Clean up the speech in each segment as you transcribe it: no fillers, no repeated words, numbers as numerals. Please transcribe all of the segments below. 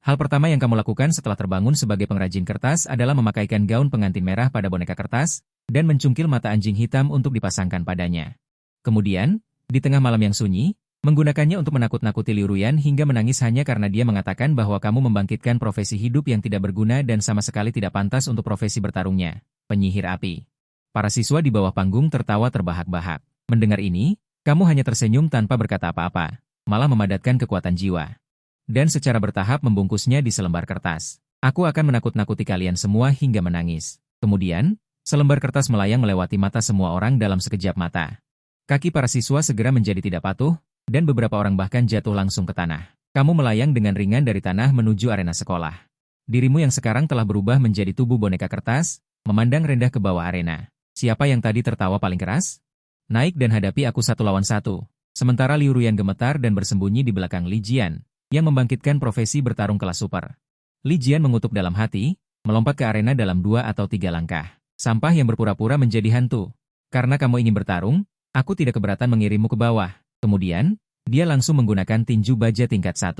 Hal pertama yang kamu lakukan setelah terbangun sebagai pengrajin kertas adalah memakaikan gaun pengantin merah pada boneka kertas, dan mencungkil mata anjing hitam untuk dipasangkan padanya. Kemudian, di tengah malam yang sunyi, menggunakannya untuk menakut-nakuti Liu Ruyan hingga menangis hanya karena dia mengatakan bahwa kamu membangkitkan profesi hidup yang tidak berguna dan sama sekali tidak pantas untuk profesi bertarungnya, penyihir api. Para siswa di bawah panggung tertawa terbahak-bahak. Mendengar ini, kamu hanya tersenyum tanpa berkata apa-apa, malah memadatkan kekuatan jiwa. Dan secara bertahap membungkusnya di selembar kertas. Aku akan menakut-nakuti kalian semua hingga menangis. Kemudian, selembar kertas melayang melewati mata semua orang dalam sekejap mata. Kaki para siswa segera menjadi tidak patuh, dan beberapa orang bahkan jatuh langsung ke tanah. Kamu melayang dengan ringan dari tanah menuju arena sekolah. Dirimu yang sekarang telah berubah menjadi tubuh boneka kertas, memandang rendah ke bawah arena. Siapa yang tadi tertawa paling keras? Naik dan hadapi aku 1 lawan 1. Sementara Liu Ruyan gemetar dan bersembunyi di belakang Li Jian, yang membangkitkan profesi bertarung kelas super. Li Jian mengutuk dalam hati, melompat ke arena dalam 2 atau 3 langkah. Sampah yang berpura-pura menjadi hantu. Karena kamu ingin bertarung, aku tidak keberatan mengirimmu ke bawah. Kemudian, dia langsung menggunakan tinju baja tingkat 1.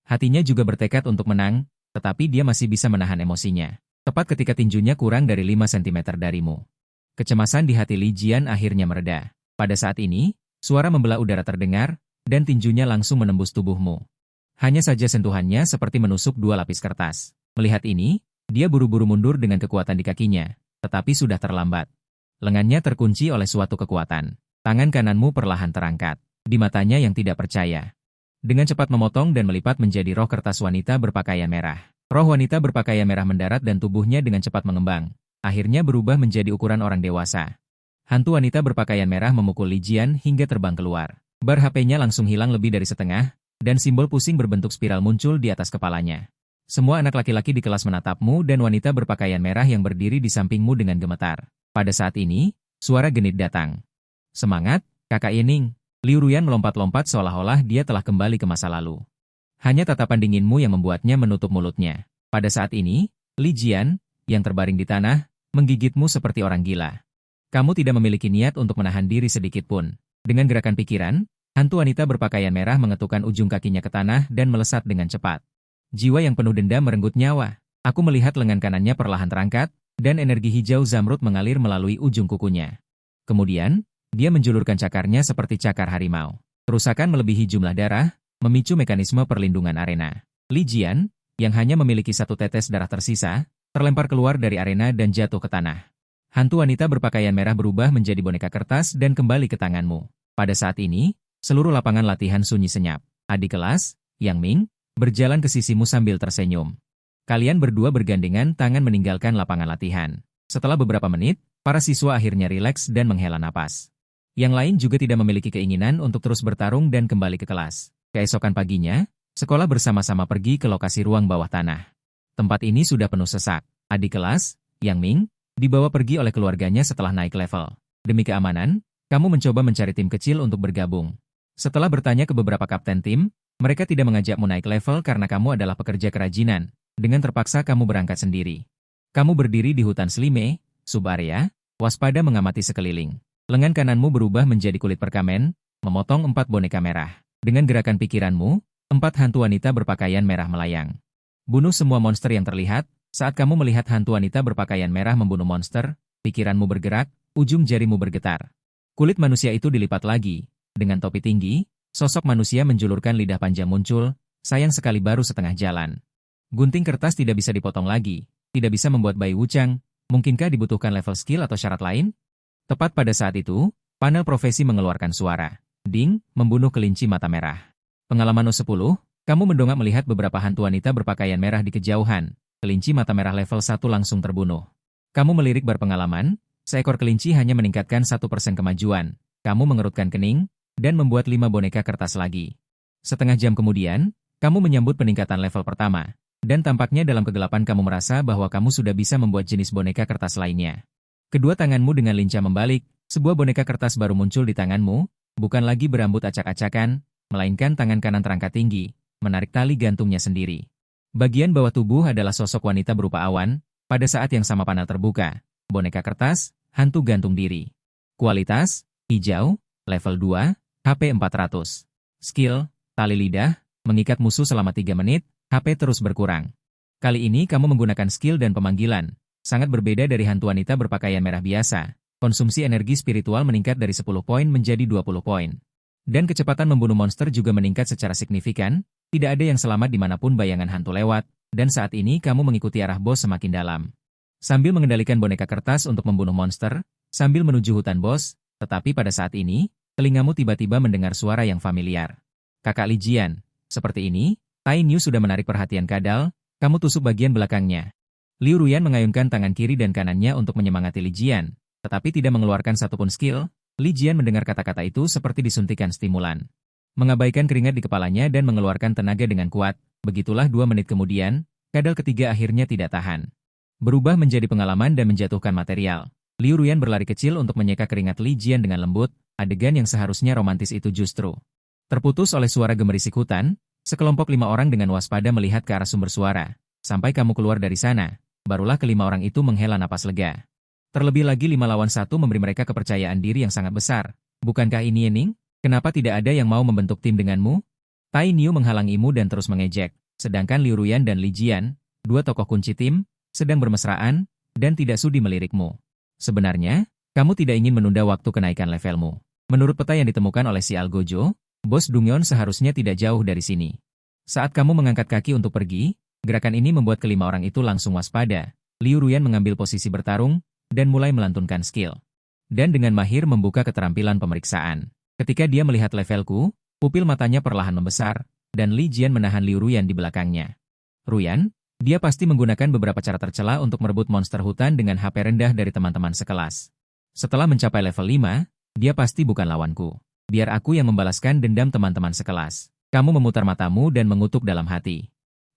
Hatinya juga bertekad untuk menang, tetapi dia masih bisa menahan emosinya. Tepat ketika tinjunya kurang dari 5 cm darimu. Kecemasan di hati Li Jian akhirnya mereda. Pada saat ini, suara membelah udara terdengar, dan tinjunya langsung menembus tubuhmu. Hanya saja sentuhannya seperti menusuk 2 lapis kertas. Melihat ini, dia buru-buru mundur dengan kekuatan di kakinya, tetapi sudah terlambat. Lengannya terkunci oleh suatu kekuatan. Tangan kananmu perlahan terangkat. Di matanya yang tidak percaya. Dengan cepat memotong dan melipat menjadi roh kertas wanita berpakaian merah. Roh wanita berpakaian merah mendarat dan tubuhnya dengan cepat mengembang. Akhirnya berubah menjadi ukuran orang dewasa. Hantu wanita berpakaian merah memukul Li Jian hingga terbang keluar. Bar HP-nya langsung hilang lebih dari setengah, dan simbol pusing berbentuk spiral muncul di atas kepalanya. Semua anak laki-laki di kelas menatapmu dan wanita berpakaian merah yang berdiri di sampingmu dengan gemetar. Pada saat ini, suara genit datang. Semangat, Kakak Yening. Liu Ruyan melompat-lompat seolah-olah dia telah kembali ke masa lalu. Hanya tatapan dinginmu yang membuatnya menutup mulutnya. Pada saat ini, Li Jian, yang terbaring di tanah, menggigitmu seperti orang gila. Kamu tidak memiliki niat untuk menahan diri sedikit pun. Dengan gerakan pikiran, hantu wanita berpakaian merah mengetukkan ujung kakinya ke tanah dan melesat dengan cepat. Jiwa yang penuh dendam merenggut nyawa. Aku melihat lengan kanannya perlahan terangkat, dan energi hijau zamrud mengalir melalui ujung kukunya. Kemudian, dia menjulurkan cakarnya seperti cakar harimau. Kerusakan melebihi jumlah darah, memicu mekanisme perlindungan arena. Li Jian, yang hanya memiliki 1 tetes darah tersisa, terlempar keluar dari arena dan jatuh ke tanah. Hantu wanita berpakaian merah berubah menjadi boneka kertas dan kembali ke tanganmu. Pada saat ini, seluruh lapangan latihan sunyi senyap. Adik kelas, Yang Ming, berjalan ke sisimu sambil tersenyum. Kalian berdua bergandengan tangan meninggalkan lapangan latihan. Setelah beberapa menit, para siswa akhirnya rileks dan menghela napas. Yang lain juga tidak memiliki keinginan untuk terus bertarung dan kembali ke kelas. Keesokan paginya, sekolah bersama-sama pergi ke lokasi ruang bawah tanah. Tempat ini sudah penuh sesak. Adik kelas, Yang Ming, dibawa pergi oleh keluarganya setelah naik level. Demi keamanan, kamu mencoba mencari tim kecil untuk bergabung. Setelah bertanya ke beberapa kapten tim, mereka tidak mengajakmu naik level karena kamu adalah pekerja kerajinan. Dengan terpaksa kamu berangkat sendiri. Kamu berdiri di hutan Slime, sub-area, waspada mengamati sekeliling. Lengan kananmu berubah menjadi kulit perkamen, memotong 4 boneka merah. Dengan gerakan pikiranmu, 4 hantu wanita berpakaian merah melayang. Bunuh semua monster yang terlihat. Saat kamu melihat hantu wanita berpakaian merah membunuh monster, pikiranmu bergerak, ujung jarimu bergetar. Kulit manusia itu dilipat lagi. Dengan topi tinggi, sosok manusia menjulurkan lidah panjang muncul, sayang sekali baru setengah jalan. Gunting kertas tidak bisa dipotong lagi, tidak bisa membuat Bai Wuchang, mungkinkah dibutuhkan level skill atau syarat lain? Tepat pada saat itu, panel profesi mengeluarkan suara. Ding, membunuh kelinci mata merah. Pengalaman O10, kamu mendongak melihat beberapa hantu wanita berpakaian merah di kejauhan. Kelinci mata merah level 1 langsung terbunuh. Kamu melirik bar pengalaman, seekor kelinci hanya meningkatkan 1% kemajuan. Kamu mengerutkan kening, dan membuat 5 boneka kertas lagi. Setengah jam kemudian, kamu menyambut peningkatan level pertama. Dan tampaknya dalam kegelapan kamu merasa bahwa kamu sudah bisa membuat jenis boneka kertas lainnya. Kedua tanganmu dengan lincah membalik, sebuah boneka kertas baru muncul di tanganmu, bukan lagi berambut acak-acakan, melainkan tangan kanan terangkat tinggi, menarik tali gantungnya sendiri. Bagian bawah tubuh adalah sosok wanita berupa awan, pada saat yang sama panel terbuka. Boneka kertas, hantu gantung diri. Kualitas, hijau, level 2, HP 400. Skill, tali lidah, mengikat musuh selama 3 menit, HP terus berkurang. Kali ini kamu menggunakan skill dan pemanggilan. Sangat berbeda dari hantu wanita berpakaian merah biasa. Konsumsi energi spiritual meningkat dari 10 poin menjadi 20 poin. Dan kecepatan membunuh monster juga meningkat secara signifikan. Tidak ada yang selamat dimanapun bayangan hantu lewat. Dan saat ini kamu mengikuti arah bos semakin dalam. Sambil mengendalikan boneka kertas untuk membunuh monster, sambil menuju hutan bos, tetapi pada saat ini, telingamu tiba-tiba mendengar suara yang familiar. Kakak Lijian, seperti ini, Tai Niu sudah menarik perhatian Kadal, kamu tusuk bagian belakangnya. Liu Ruyan mengayunkan tangan kiri dan kanannya untuk menyemangati Lijian, tetapi tidak mengeluarkan satupun skill. Lijian mendengar kata-kata itu seperti disuntikan stimulan. Mengabaikan keringat di kepalanya dan mengeluarkan tenaga dengan kuat, begitulah 2 menit kemudian, Kadal ketiga akhirnya tidak tahan. Berubah menjadi pengalaman dan menjatuhkan material. Liu Ruyan berlari kecil untuk menyeka keringat Lijian dengan lembut, adegan yang seharusnya romantis itu justru terputus oleh suara gemerisik hutan. Sekelompok 5 orang dengan waspada melihat ke arah sumber suara. Sampai kamu keluar dari sana, barulah kelima orang itu menghela napas lega. Terlebih lagi 5 lawan 1 memberi mereka kepercayaan diri yang sangat besar. Bukankah ini Yening? Kenapa tidak ada yang mau membentuk tim denganmu? Tai Niu menghalangimu dan terus mengejek. Sedangkan Liu Ruyan dan Lijian, 2 tokoh kunci tim, sedang bermesraan, dan tidak sudi melirikmu. Sebenarnya, kamu tidak ingin menunda waktu kenaikan levelmu. Menurut peta yang ditemukan oleh si Algojo, Bos Dungyeon seharusnya tidak jauh dari sini. Saat kamu mengangkat kaki untuk pergi, gerakan ini membuat kelima orang itu langsung waspada. Liu Ruyan mengambil posisi bertarung, dan mulai melantunkan skill. Dan dengan mahir membuka keterampilan pemeriksaan. Ketika dia melihat levelku, pupil matanya perlahan membesar, dan Li Jian menahan Liu Ruyan di belakangnya. Ruyan, dia pasti menggunakan beberapa cara tercela untuk merebut monster hutan dengan HP rendah dari teman-teman sekelas. Setelah mencapai level 5, dia pasti bukan lawanku. Biar aku yang membalaskan dendam teman-teman sekelas. Kamu memutar matamu dan mengutuk dalam hati.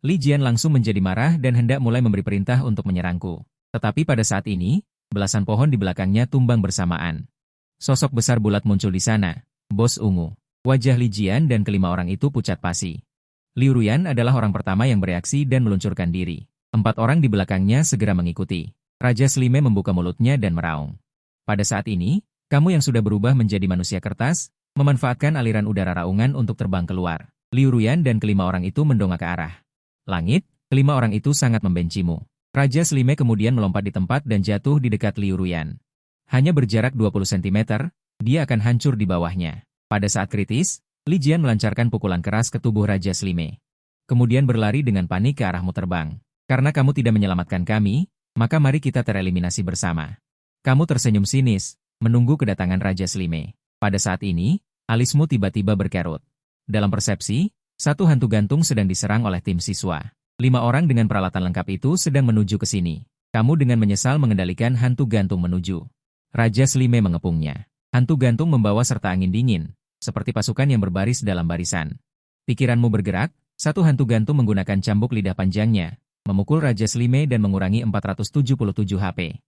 Li Jian langsung menjadi marah dan hendak mulai memberi perintah untuk menyerangku. Tetapi pada saat ini, belasan pohon di belakangnya tumbang bersamaan. Sosok besar bulat muncul di sana. Bos ungu. Wajah Li Jian dan kelima orang itu pucat pasi. Liu Ruyan adalah orang pertama yang bereaksi dan meluncurkan diri. 4 orang di belakangnya segera mengikuti. Raja Slime membuka mulutnya dan meraung. Pada saat ini, kamu yang sudah berubah menjadi manusia kertas, memanfaatkan aliran udara raungan untuk terbang keluar. Liu Ruyan dan kelima orang itu mendongak ke arah langit. Kelima orang itu sangat membencimu. Raja Slime kemudian melompat di tempat dan jatuh di dekat Liu Ruyan. Hanya berjarak 20 cm, dia akan hancur di bawahnya. Pada saat kritis, Li Jian melancarkan pukulan keras ke tubuh Raja Slime. Kemudian berlari dengan panik ke arahmu terbang. Karena kamu tidak menyelamatkan kami, maka mari kita tereliminasi bersama. Kamu tersenyum sinis, menunggu kedatangan Raja Slime. Pada saat ini, alismu tiba-tiba berkerut. Dalam persepsi, 1 hantu gantung sedang diserang oleh tim siswa. 5 orang dengan peralatan lengkap itu sedang menuju ke sini. Kamu dengan menyesal mengendalikan hantu gantung menuju. Raja Slime mengepungnya. Hantu gantung membawa serta angin dingin, seperti pasukan yang berbaris dalam barisan. Pikiranmu bergerak, 1 hantu gantung menggunakan cambuk lidah panjangnya, memukul Raja Slime dan mengurangi 477 HP.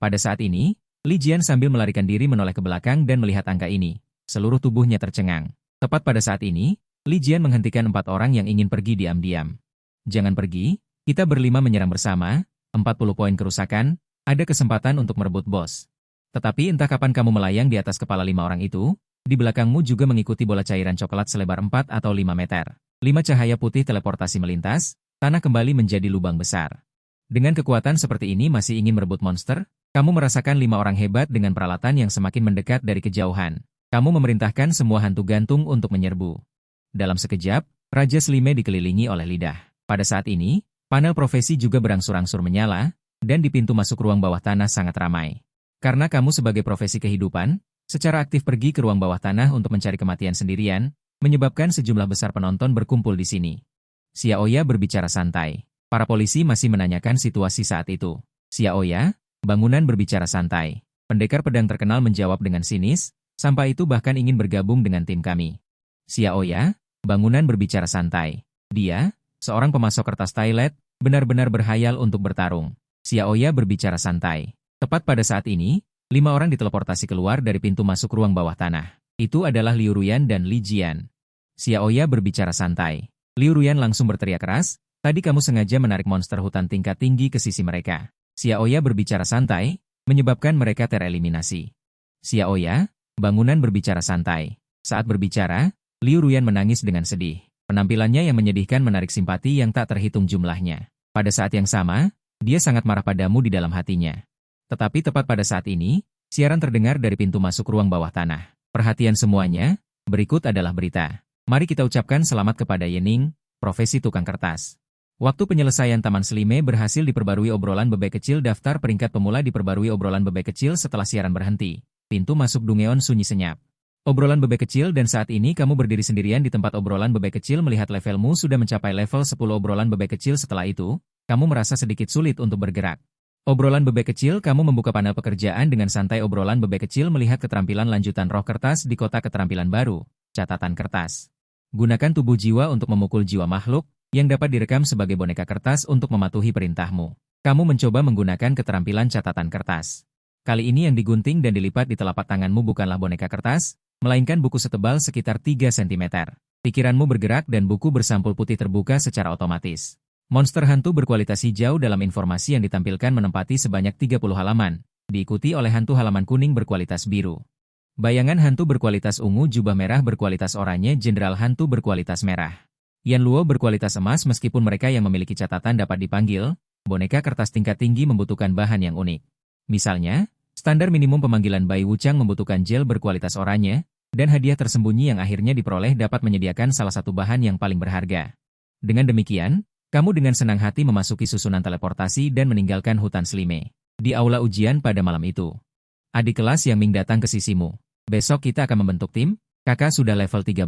Pada saat ini, Li Jian sambil melarikan diri menoleh ke belakang dan melihat angka ini. Seluruh tubuhnya tercengang. Tepat pada saat ini, Li Jian menghentikan 4 orang yang ingin pergi diam-diam. Jangan pergi, kita berlima menyerang bersama, 40 poin kerusakan, ada kesempatan untuk merebut bos. Tetapi entah kapan kamu melayang di atas kepala 5 orang itu, di belakangmu juga mengikuti bola cairan coklat selebar 4 atau 5 meter. 5 cahaya putih teleportasi melintas, tanah kembali menjadi lubang besar. Dengan kekuatan seperti ini masih ingin merebut monster? Kamu merasakan 5 orang hebat dengan peralatan yang semakin mendekat dari kejauhan. Kamu memerintahkan semua hantu gantung untuk menyerbu. Dalam sekejap, Raja Slime dikelilingi oleh lidah. Pada saat ini, panel profesi juga berangsur-angsur menyala, dan di pintu masuk ruang bawah tanah sangat ramai. Karena kamu sebagai profesi kehidupan, secara aktif pergi ke ruang bawah tanah untuk mencari kematian sendirian, menyebabkan sejumlah besar penonton berkumpul di sini. Xiaoya berbicara santai. Para polisi masih menanyakan situasi saat itu. Xiaoya, bangunan berbicara santai. Pendekar pedang terkenal menjawab dengan sinis, sampai itu bahkan ingin bergabung dengan tim kami. Xiaoya, bangunan berbicara santai. Dia, seorang pemasok kertas toilet, benar-benar berhayal untuk bertarung. Xiaoya berbicara santai. Tepat pada saat ini, 5 orang diteleportasi keluar dari pintu masuk ruang bawah tanah. Itu adalah Liu Ruyan dan Li Jian. Xiaoya berbicara santai. Liu Ruyan langsung berteriak keras, tadi kamu sengaja menarik monster hutan tingkat tinggi ke sisi mereka. Xiaoya berbicara santai, menyebabkan mereka tereliminasi. Xiaoya, bangunan berbicara santai. Saat berbicara, Liu Ruyan menangis dengan sedih. Penampilannya yang menyedihkan menarik simpati yang tak terhitung jumlahnya. Pada saat yang sama, dia sangat marah padamu di dalam hatinya. Tetapi tepat pada saat ini, siaran terdengar dari pintu masuk ruang bawah tanah. Perhatian semuanya, berikut adalah berita. Mari kita ucapkan selamat kepada Yening, profesi tukang kertas. Waktu penyelesaian Taman Slime berhasil diperbarui obrolan bebek kecil. Daftar peringkat pemula diperbarui obrolan bebek kecil setelah siaran berhenti. Pintu masuk Dungeon sunyi senyap. Obrolan bebek kecil dan saat ini kamu berdiri sendirian di tempat obrolan bebek kecil melihat levelmu sudah mencapai level 10 obrolan bebek kecil. Setelah itu, kamu merasa sedikit sulit untuk bergerak. Obrolan bebek kecil, kamu membuka panel pekerjaan dengan santai. Obrolan bebek kecil melihat keterampilan lanjutan roh kertas di kotak keterampilan baru, catatan kertas. Gunakan tubuh jiwa untuk memukul jiwa makhluk, yang dapat direkam sebagai boneka kertas untuk mematuhi perintahmu. Kamu mencoba menggunakan keterampilan catatan kertas. Kali ini yang digunting dan dilipat di telapak tanganmu bukanlah boneka kertas, melainkan buku setebal sekitar 3 cm. Pikiranmu bergerak dan buku bersampul putih terbuka secara otomatis. Monster hantu berkualitas hijau dalam informasi yang ditampilkan menempati sebanyak 30 halaman, diikuti oleh hantu halaman kuning berkualitas biru. Bayangan hantu berkualitas ungu, jubah merah berkualitas oranye, jenderal hantu berkualitas merah. Yan Luo berkualitas emas. Meskipun mereka yang memiliki catatan dapat dipanggil, boneka kertas tingkat tinggi membutuhkan bahan yang unik. Misalnya, standar minimum pemanggilan Bai Wuchang membutuhkan gel berkualitas oranye, dan hadiah tersembunyi yang akhirnya diperoleh dapat menyediakan salah satu bahan yang paling berharga. Dengan demikian, kamu dengan senang hati memasuki susunan teleportasi dan meninggalkan hutan Slime. Di aula ujian pada malam itu, adik kelas Yang Ming datang ke sisimu. Besok kita akan membentuk tim, kakak sudah level 13.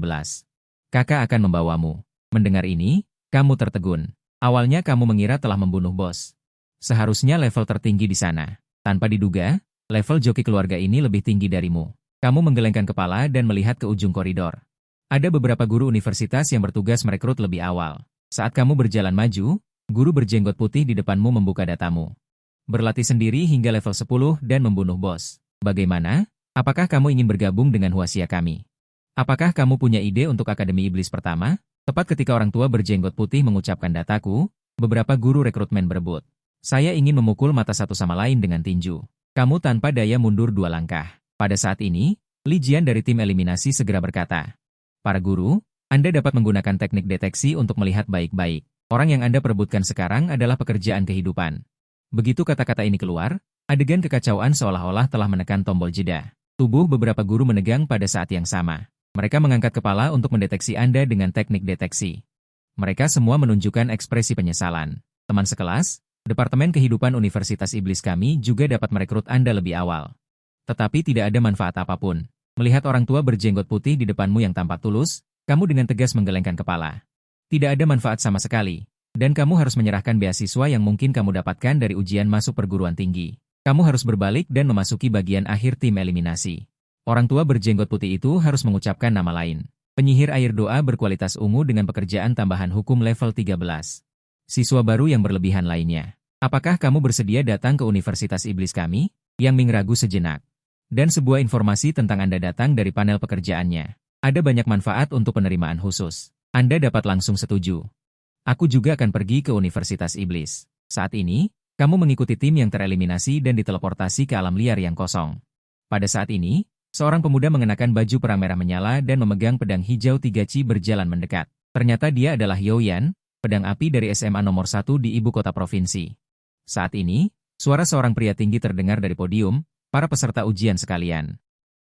Kakak akan membawamu. Mendengar ini, kamu tertegun. Awalnya kamu mengira telah membunuh bos. Seharusnya level tertinggi di sana. Tanpa diduga, level joki keluarga ini lebih tinggi darimu. Kamu menggelengkan kepala dan melihat ke ujung koridor. Ada beberapa guru universitas yang bertugas merekrut lebih awal. Saat kamu berjalan maju, guru berjenggot putih di depanmu membuka datamu. Berlatih sendiri hingga level 10 dan membunuh bos. Bagaimana? Apakah kamu ingin bergabung dengan Huasia kami? Apakah kamu punya ide untuk Akademi Iblis pertama? Tepat ketika orang tua berjenggot putih mengucapkan dataku, beberapa guru rekrutmen berebut. Saya ingin memukul mata satu sama lain dengan tinju. Kamu tanpa daya mundur 2 langkah. Pada saat ini, Li Jian dari tim eliminasi segera berkata, "Para guru, Anda dapat menggunakan teknik deteksi untuk melihat baik-baik. Orang yang Anda perebutkan sekarang adalah pekerjaan kehidupan." Begitu kata-kata ini keluar, adegan kekacauan seolah-olah telah menekan tombol jeda. Tubuh beberapa guru menegang pada saat yang sama. Mereka mengangkat kepala untuk mendeteksi Anda dengan teknik deteksi. Mereka semua menunjukkan ekspresi penyesalan. Teman sekelas, Departemen Kehidupan Universitas Iblis kami juga dapat merekrut Anda lebih awal. Tetapi tidak ada manfaat apapun. Melihat orang tua berjenggot putih di depanmu yang tampak tulus, kamu dengan tegas menggelengkan kepala. Tidak ada manfaat sama sekali. Dan kamu harus menyerahkan beasiswa yang mungkin kamu dapatkan dari ujian masuk perguruan tinggi. Kamu harus berbalik dan memasuki bagian akhir tim eliminasi. Orang tua berjenggot putih itu harus mengucapkan nama lain. Penyihir air doa berkualitas ungu dengan pekerjaan tambahan hukum level 13. Siswa baru yang berlebihan lainnya. Apakah kamu bersedia datang ke Universitas Iblis kami? Yang Ming ragu sejenak. Dan sebuah informasi tentang Anda datang dari panel pekerjaannya. Ada banyak manfaat untuk penerimaan khusus. Anda dapat langsung setuju. Aku juga akan pergi ke Universitas Iblis. Saat ini, kamu mengikuti tim yang tereliminasi dan diteleportasi ke alam liar yang kosong. Pada saat ini, seorang pemuda mengenakan baju perang merah menyala dan memegang pedang hijau 3C berjalan mendekat. Ternyata dia adalah Youyan, pedang api dari SMA nomor 1 di ibu kota provinsi. Saat ini, suara seorang pria tinggi terdengar dari podium, para peserta ujian sekalian.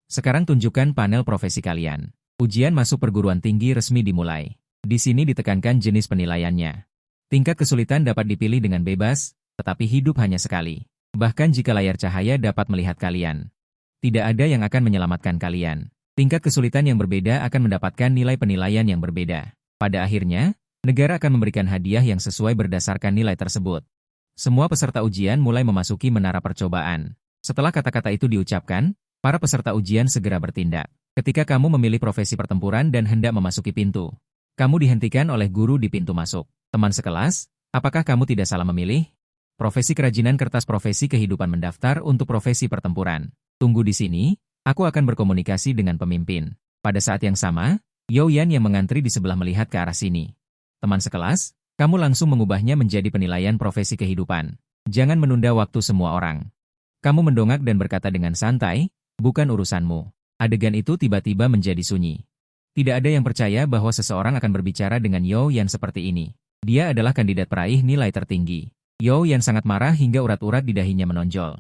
Sekarang tunjukkan panel profesi kalian. Ujian masuk perguruan tinggi resmi dimulai. Di sini ditekankan jenis penilaiannya. Tingkat kesulitan dapat dipilih dengan bebas, tetapi hidup hanya sekali. Bahkan jika layar cahaya dapat melihat kalian. Tidak ada yang akan menyelamatkan kalian. Tingkat kesulitan yang berbeda akan mendapatkan nilai penilaian yang berbeda. Pada akhirnya, negara akan memberikan hadiah yang sesuai berdasarkan nilai tersebut. Semua peserta ujian mulai memasuki menara percobaan. Setelah kata-kata itu diucapkan, para peserta ujian segera bertindak. Ketika kamu memilih profesi pertempuran dan hendak memasuki pintu, kamu dihentikan oleh guru di pintu masuk. Teman sekelas, apakah kamu tidak salah memilih? Profesi kerajinan kertas profesi kehidupan mendaftar untuk profesi pertempuran. Tunggu di sini, aku akan berkomunikasi dengan pemimpin. Pada saat yang sama, Youyan yang mengantri di sebelah melihat ke arah sini. Teman sekelas, kamu langsung mengubahnya menjadi penilaian profesi kehidupan. Jangan menunda waktu semua orang. Kamu mendongak dan berkata dengan santai, bukan urusanmu. Adegan itu tiba-tiba menjadi sunyi. Tidak ada yang percaya bahwa seseorang akan berbicara dengan Youw Yan seperti ini. Dia adalah kandidat peraih nilai tertinggi. Youw Yan sangat marah hingga urat-urat di dahinya menonjol.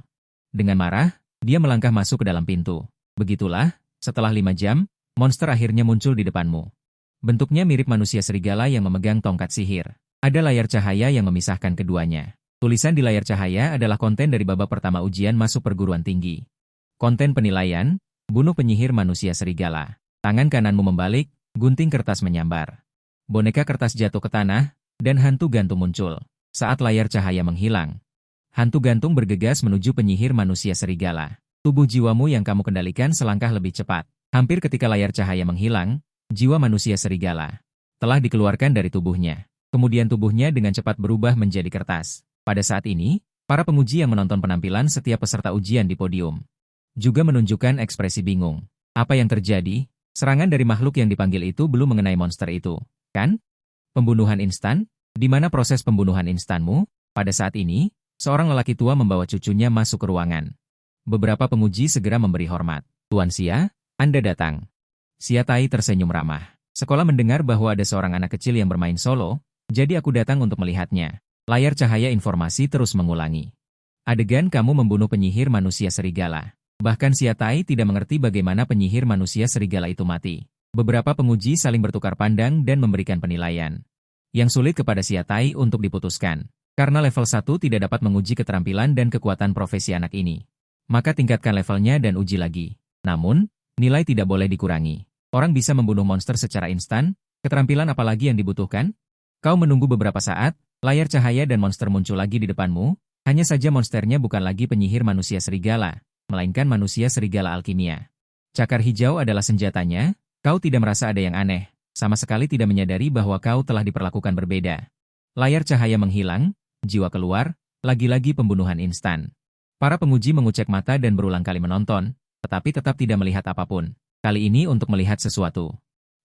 Dengan marah, dia melangkah masuk ke dalam pintu. Begitulah, setelah 5 jam, monster akhirnya muncul di depanmu. Bentuknya mirip manusia serigala yang memegang tongkat sihir. Ada layar cahaya yang memisahkan keduanya. Tulisan di layar cahaya adalah konten dari babak pertama ujian masuk perguruan tinggi. Konten penilaian, bunuh penyihir manusia serigala. Tangan kananmu membalik, gunting kertas menyambar. Boneka kertas jatuh ke tanah, dan hantu gantung muncul. Saat layar cahaya menghilang, hantu gantung bergegas menuju penyihir manusia serigala. Tubuh jiwamu yang kamu kendalikan selangkah lebih cepat. Hampir ketika layar cahaya menghilang, jiwa manusia serigala telah dikeluarkan dari tubuhnya. Kemudian tubuhnya dengan cepat berubah menjadi kertas. Pada saat ini, para penguji yang menonton penampilan setiap peserta ujian di podium juga menunjukkan ekspresi bingung. Apa yang terjadi? Serangan dari makhluk yang dipanggil itu belum mengenai monster itu, kan? Pembunuhan instan? Di mana proses pembunuhan instanmu? Pada saat ini, seorang lelaki tua membawa cucunya masuk ke ruangan. Beberapa penguji segera memberi hormat. Tuan Xia, Anda datang. Xia Tai tersenyum ramah. Sekolah mendengar bahwa ada seorang anak kecil yang bermain solo, jadi aku datang untuk melihatnya. Layar cahaya informasi terus mengulangi. Adegan kamu membunuh penyihir manusia serigala. Bahkan Xia Tai tidak mengerti bagaimana penyihir manusia serigala itu mati. Beberapa penguji saling bertukar pandang dan memberikan penilaian. Yang sulit kepada Xia Tai untuk diputuskan. Karena level 1 tidak dapat menguji keterampilan dan kekuatan profesi anak ini. Maka tingkatkan levelnya dan uji lagi. Namun, nilai tidak boleh dikurangi. Orang bisa membunuh monster secara instan, keterampilan apalagi yang dibutuhkan? Kau menunggu beberapa saat, layar cahaya dan monster muncul lagi di depanmu, hanya saja monsternya bukan lagi penyihir manusia serigala, melainkan manusia serigala alkimia. Cakar hijau adalah senjatanya, kau tidak merasa ada yang aneh, sama sekali tidak menyadari bahwa kau telah diperlakukan berbeda. Layar cahaya menghilang, jiwa keluar, lagi-lagi pembunuhan instan. Para penguji mengucek mata dan berulang kali menonton, tetapi tetap tidak melihat apapun. Kali ini untuk melihat sesuatu.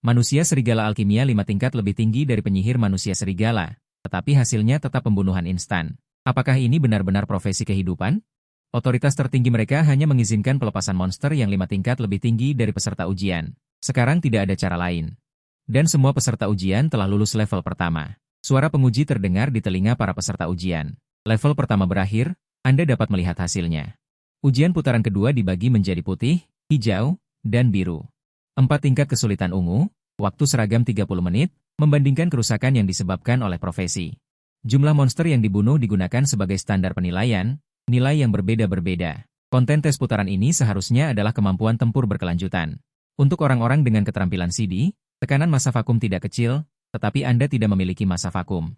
Manusia serigala alkimia 5 tingkat lebih tinggi dari penyihir manusia serigala, tetapi hasilnya tetap pembunuhan instan. Apakah ini benar-benar profesi kehidupan? Otoritas tertinggi mereka hanya mengizinkan pelepasan monster yang 5 tingkat lebih tinggi dari peserta ujian. Sekarang tidak ada cara lain. Dan semua peserta ujian telah lulus level pertama. Suara penguji terdengar di telinga para peserta ujian. Level pertama berakhir, Anda dapat melihat hasilnya. Ujian putaran kedua dibagi menjadi putih, hijau, dan biru. 4 tingkat kesulitan ungu, waktu seragam 30 menit, membandingkan kerusakan yang disebabkan oleh profesi. Jumlah monster yang dibunuh digunakan sebagai standar penilaian, nilai yang berbeda-berbeda. Konten tes putaran ini seharusnya adalah kemampuan tempur berkelanjutan. Untuk orang-orang dengan keterampilan CD, tekanan massa vakum tidak kecil, tetapi Anda tidak memiliki massa vakum.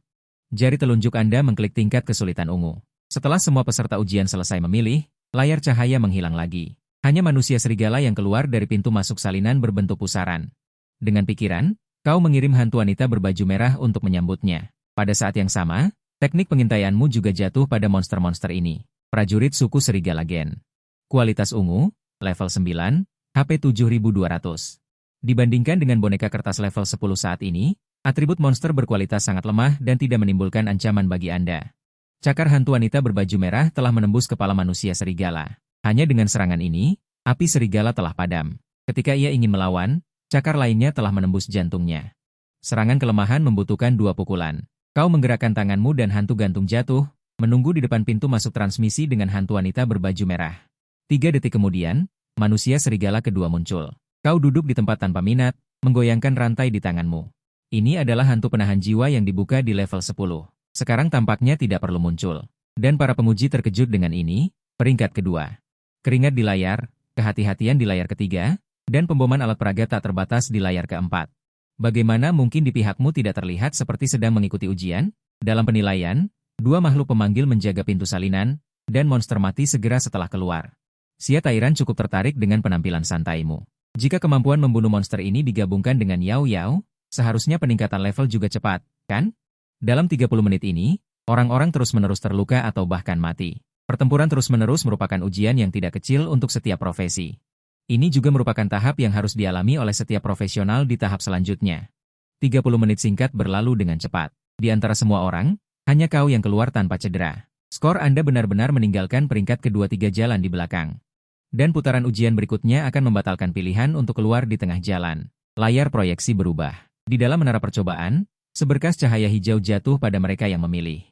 Jari telunjuk Anda mengklik tingkat kesulitan ungu. Setelah semua peserta ujian selesai memilih, layar cahaya menghilang lagi. Hanya manusia serigala yang keluar dari pintu masuk salinan berbentuk pusaran. Dengan pikiran, kau mengirim hantu wanita berbaju merah untuk menyambutnya. Pada saat yang sama, teknik pengintaianmu juga jatuh pada monster-monster ini. Prajurit suku serigala gen. Kualitas ungu, level 9, HP 7200. Dibandingkan dengan boneka kertas level 10 saat ini, atribut monster berkualitas sangat lemah dan tidak menimbulkan ancaman bagi Anda. Cakar hantu wanita berbaju merah telah menembus kepala manusia serigala. Hanya dengan serangan ini, api serigala telah padam. Ketika ia ingin melawan, cakar lainnya telah menembus jantungnya. Serangan kelemahan membutuhkan 2 pukulan. Kau menggerakkan tanganmu dan hantu gantung jatuh, menunggu di depan pintu masuk transmisi dengan hantu wanita berbaju merah. 3 detik kemudian, manusia serigala kedua muncul. Kau duduk di tempat tanpa minat, menggoyangkan rantai di tanganmu. Ini adalah hantu penahan jiwa yang dibuka di level 10. Sekarang tampaknya tidak perlu muncul. Dan para penguji terkejut dengan ini, peringkat kedua. Keringat di layar, kehati-hatian di layar ketiga, dan pemboman alat peraga tak terbatas di layar keempat. Bagaimana mungkin di pihakmu tidak terlihat seperti sedang mengikuti ujian? Dalam penilaian, 2 makhluk pemanggil menjaga pintu salinan, dan monster mati segera setelah keluar. Xia Tairan cukup tertarik dengan penampilan santaimu. Jika kemampuan membunuh monster ini digabungkan dengan Yao Yao, seharusnya peningkatan level juga cepat, kan? Dalam 30 menit ini, orang-orang terus-menerus terluka atau bahkan mati. Pertempuran terus-menerus merupakan ujian yang tidak kecil untuk setiap profesi. Ini juga merupakan tahap yang harus dialami oleh setiap profesional di tahap selanjutnya. 30 menit singkat berlalu dengan cepat. Di antara semua orang, hanya kau yang keluar tanpa cedera. Skor Anda benar-benar meninggalkan peringkat kedua-3 jalan di belakang. Dan putaran ujian berikutnya akan membatalkan pilihan untuk keluar di tengah jalan. Layar proyeksi berubah. Di dalam menara percobaan, seberkas cahaya hijau jatuh pada mereka yang memilih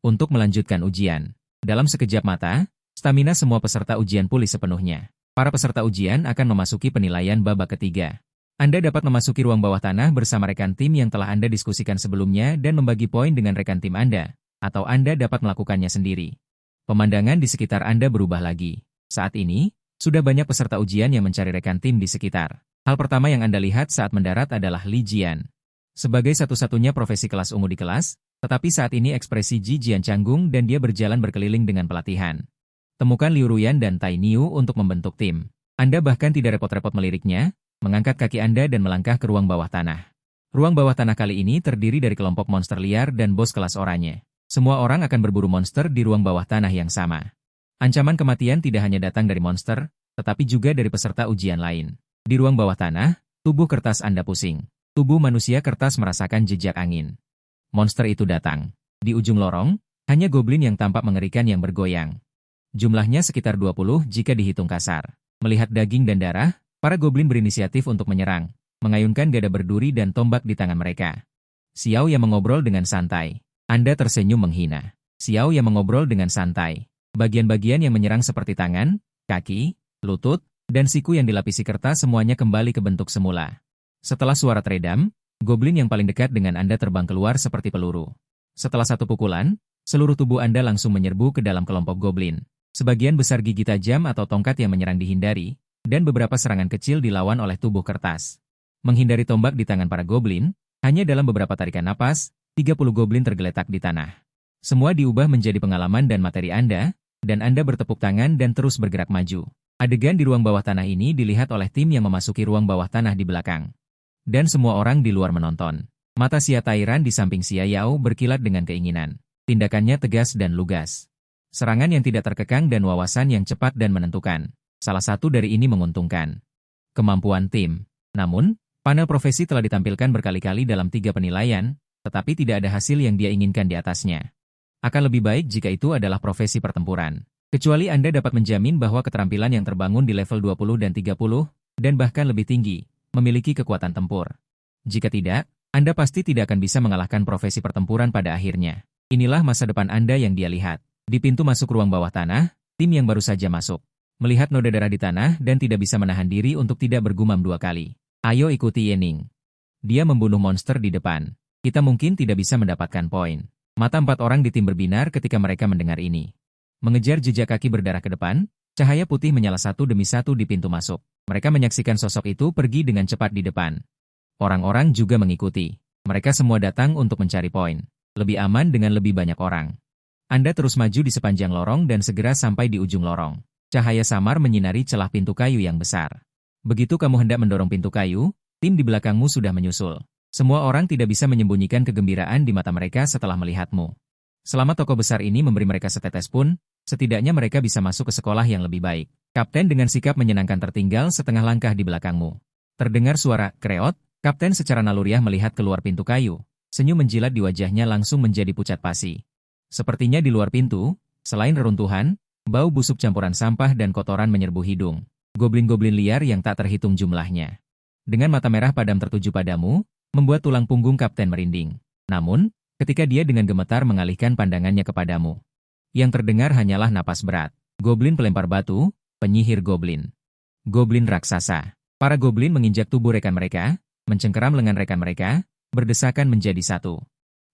untuk melanjutkan ujian. Dalam sekejap mata, stamina semua peserta ujian pulih sepenuhnya. Para peserta ujian akan memasuki penilaian babak ketiga. Anda dapat memasuki ruang bawah tanah bersama rekan tim yang telah Anda diskusikan sebelumnya dan membagi poin dengan rekan tim Anda, atau Anda dapat melakukannya sendiri. Pemandangan di sekitar Anda berubah lagi. Saat ini, sudah banyak peserta ujian yang mencari rekan tim di sekitar. Hal pertama yang Anda lihat saat mendarat adalah Li Jian. Sebagai satu-satunya profesi kelas ungu di kelas, tetapi saat ini ekspresi Ji Jian canggung dan dia berjalan berkeliling dengan pelatihan. Temukan Liu Ruyan dan Tai Niu untuk membentuk tim. Anda bahkan tidak repot-repot meliriknya, mengangkat kaki Anda dan melangkah ke ruang bawah tanah. Ruang bawah tanah kali ini terdiri dari kelompok monster liar dan bos kelas oranye. Semua orang akan berburu monster di ruang bawah tanah yang sama. Ancaman kematian tidak hanya datang dari monster, tetapi juga dari peserta ujian lain. Di ruang bawah tanah, tubuh kertas Anda pusing. Tubuh manusia kertas merasakan jejak angin. Monster itu datang. Di ujung lorong, hanya goblin yang tampak mengerikan yang bergoyang. Jumlahnya sekitar 20 jika dihitung kasar. Melihat daging dan darah, para goblin berinisiatif untuk menyerang, mengayunkan gada berduri dan tombak di tangan mereka. Xiao yang mengobrol dengan santai. Anda tersenyum menghina. Xiao yang mengobrol dengan santai. Bagian-bagian yang menyerang seperti tangan, kaki, lutut, dan siku yang dilapisi kertas semuanya kembali ke bentuk semula. Setelah suara teredam, goblin yang paling dekat dengan Anda terbang keluar seperti peluru. Setelah satu pukulan, seluruh tubuh Anda langsung menyerbu ke dalam kelompok goblin. Sebagian besar gigi tajam atau tongkat yang menyerang dihindari, dan beberapa serangan kecil dilawan oleh tubuh kertas. Menghindari tombak di tangan para goblin, hanya dalam beberapa tarikan napas, 30 goblin tergeletak di tanah. Semua diubah menjadi pengalaman dan materi Anda, dan Anda bertepuk tangan dan terus bergerak maju. Adegan di ruang bawah tanah ini dilihat oleh tim yang memasuki ruang bawah tanah di belakang. Dan semua orang di luar menonton. Mata Xia Tairan di samping Xia Yao berkilat dengan keinginan. Tindakannya tegas dan lugas. Serangan yang tidak terkekang dan wawasan yang cepat dan menentukan. Salah satu dari ini menguntungkan. Kemampuan tim. Namun, panel profesi telah ditampilkan berkali-kali dalam 3 penilaian, tetapi tidak ada hasil yang dia inginkan di atasnya. Akan lebih baik jika itu adalah profesi pertempuran. Kecuali Anda dapat menjamin bahwa keterampilan yang terbangun di level 20 dan 30, dan bahkan lebih tinggi, memiliki kekuatan tempur. Jika tidak, Anda pasti tidak akan bisa mengalahkan profesi pertempuran pada akhirnya. Inilah masa depan Anda yang dia lihat. Di pintu masuk ruang bawah tanah, tim yang baru saja masuk. Melihat noda darah di tanah dan tidak bisa menahan diri untuk tidak bergumam 2 kali. Ayo ikuti Yening. Dia membunuh monster di depan. Kita mungkin tidak bisa mendapatkan poin. Mata 4 orang di tim berbinar ketika mereka mendengar ini. Mengejar jejak kaki berdarah ke depan, cahaya putih menyala satu demi satu di pintu masuk. Mereka menyaksikan sosok itu pergi dengan cepat di depan. Orang-orang juga mengikuti. Mereka semua datang untuk mencari poin. Lebih aman dengan lebih banyak orang. Anda terus maju di sepanjang lorong dan segera sampai di ujung lorong. Cahaya samar menyinari celah pintu kayu yang besar. Begitu kamu hendak mendorong pintu kayu, tim di belakangmu sudah menyusul. Semua orang tidak bisa menyembunyikan kegembiraan di mata mereka setelah melihatmu. Selama toko besar ini memberi mereka setetes pun, setidaknya mereka bisa masuk ke sekolah yang lebih baik. Kapten dengan sikap menyenangkan tertinggal setengah langkah di belakangmu. Terdengar suara kreot, kapten secara naluriah melihat keluar pintu kayu. Senyum menjilat di wajahnya langsung menjadi pucat pasi. Sepertinya di luar pintu, selain reruntuhan, bau busuk campuran sampah dan kotoran menyerbu hidung. Goblin-goblin liar yang tak terhitung jumlahnya. Dengan mata merah padam tertuju padamu, membuat tulang punggung kapten merinding. Namun, ketika dia dengan gemetar mengalihkan pandangannya kepadamu, yang terdengar hanyalah napas berat. Goblin pelempar batu, penyihir goblin. Goblin raksasa. Para goblin menginjak tubuh rekan mereka, mencengkeram lengan rekan mereka, berdesakan menjadi satu.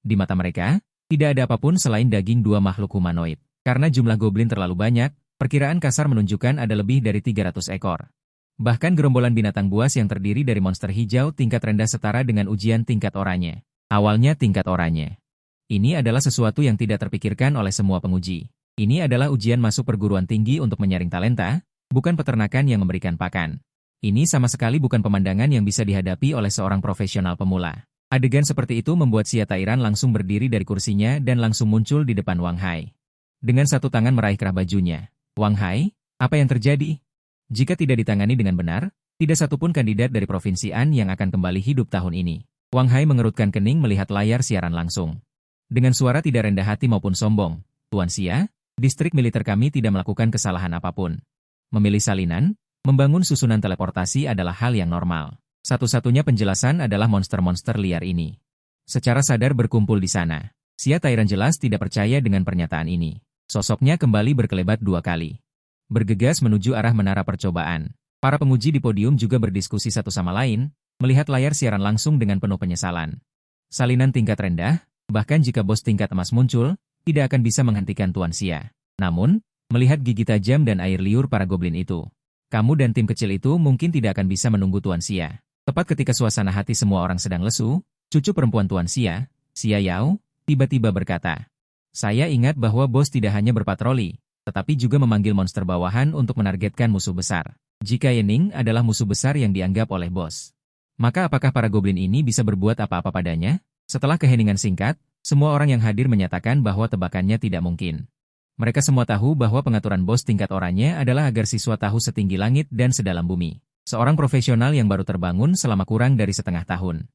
Di mata mereka, tidak ada apapun selain daging 2 makhluk humanoid. Karena jumlah goblin terlalu banyak, perkiraan kasar menunjukkan ada lebih dari 300 ekor. Bahkan gerombolan binatang buas yang terdiri dari monster hijau tingkat rendah setara dengan ujian tingkat oranye. Awalnya tingkat oranye. Ini adalah sesuatu yang tidak terpikirkan oleh semua penguji. Ini adalah ujian masuk perguruan tinggi untuk menyaring talenta, bukan peternakan yang memberikan pakan. Ini sama sekali bukan pemandangan yang bisa dihadapi oleh seorang profesional pemula. Adegan seperti itu membuat Xia Tairan langsung berdiri dari kursinya dan langsung muncul di depan Wang Hai. Dengan satu tangan meraih kerah bajunya. Wang Hai, apa yang terjadi? Jika tidak ditangani dengan benar, tidak satupun kandidat dari Provinsi An yang akan kembali hidup tahun ini. Wang Hai mengerutkan kening melihat layar siaran langsung. Dengan suara tidak rendah hati maupun sombong, Tuan Xia, distrik militer kami tidak melakukan kesalahan apapun. Memilih salinan, membangun susunan teleportasi adalah hal yang normal. Satu-satunya penjelasan adalah monster-monster liar ini. Secara sadar berkumpul di sana. Xia Tairan jelas tidak percaya dengan pernyataan ini. Sosoknya kembali berkelebat 2 kali. Bergegas menuju arah menara percobaan. Para penguji di podium juga berdiskusi satu sama lain, melihat layar siaran langsung dengan penuh penyesalan. Salinan tingkat rendah, bahkan jika bos tingkat emas muncul, tidak akan bisa menghentikan Tuan Xia. Namun, melihat gigi tajam dan air liur para goblin itu, kamu dan tim kecil itu mungkin tidak akan bisa menunggu Tuan Xia. Tepat ketika suasana hati semua orang sedang lesu, cucu perempuan Tuan Xia, Xia Yao, tiba-tiba berkata, "Saya ingat bahwa bos tidak hanya berpatroli, tetapi juga memanggil monster bawahan untuk menargetkan musuh besar. Jika Yening adalah musuh besar yang dianggap oleh bos, maka apakah para goblin ini bisa berbuat apa-apa padanya?" Setelah keheningan singkat, semua orang yang hadir menyatakan bahwa tebakannya tidak mungkin. Mereka semua tahu bahwa pengaturan bos tingkat oranye adalah agar siswa tahu setinggi langit dan sedalam bumi. Seorang profesional yang baru terbangun selama kurang dari setengah tahun.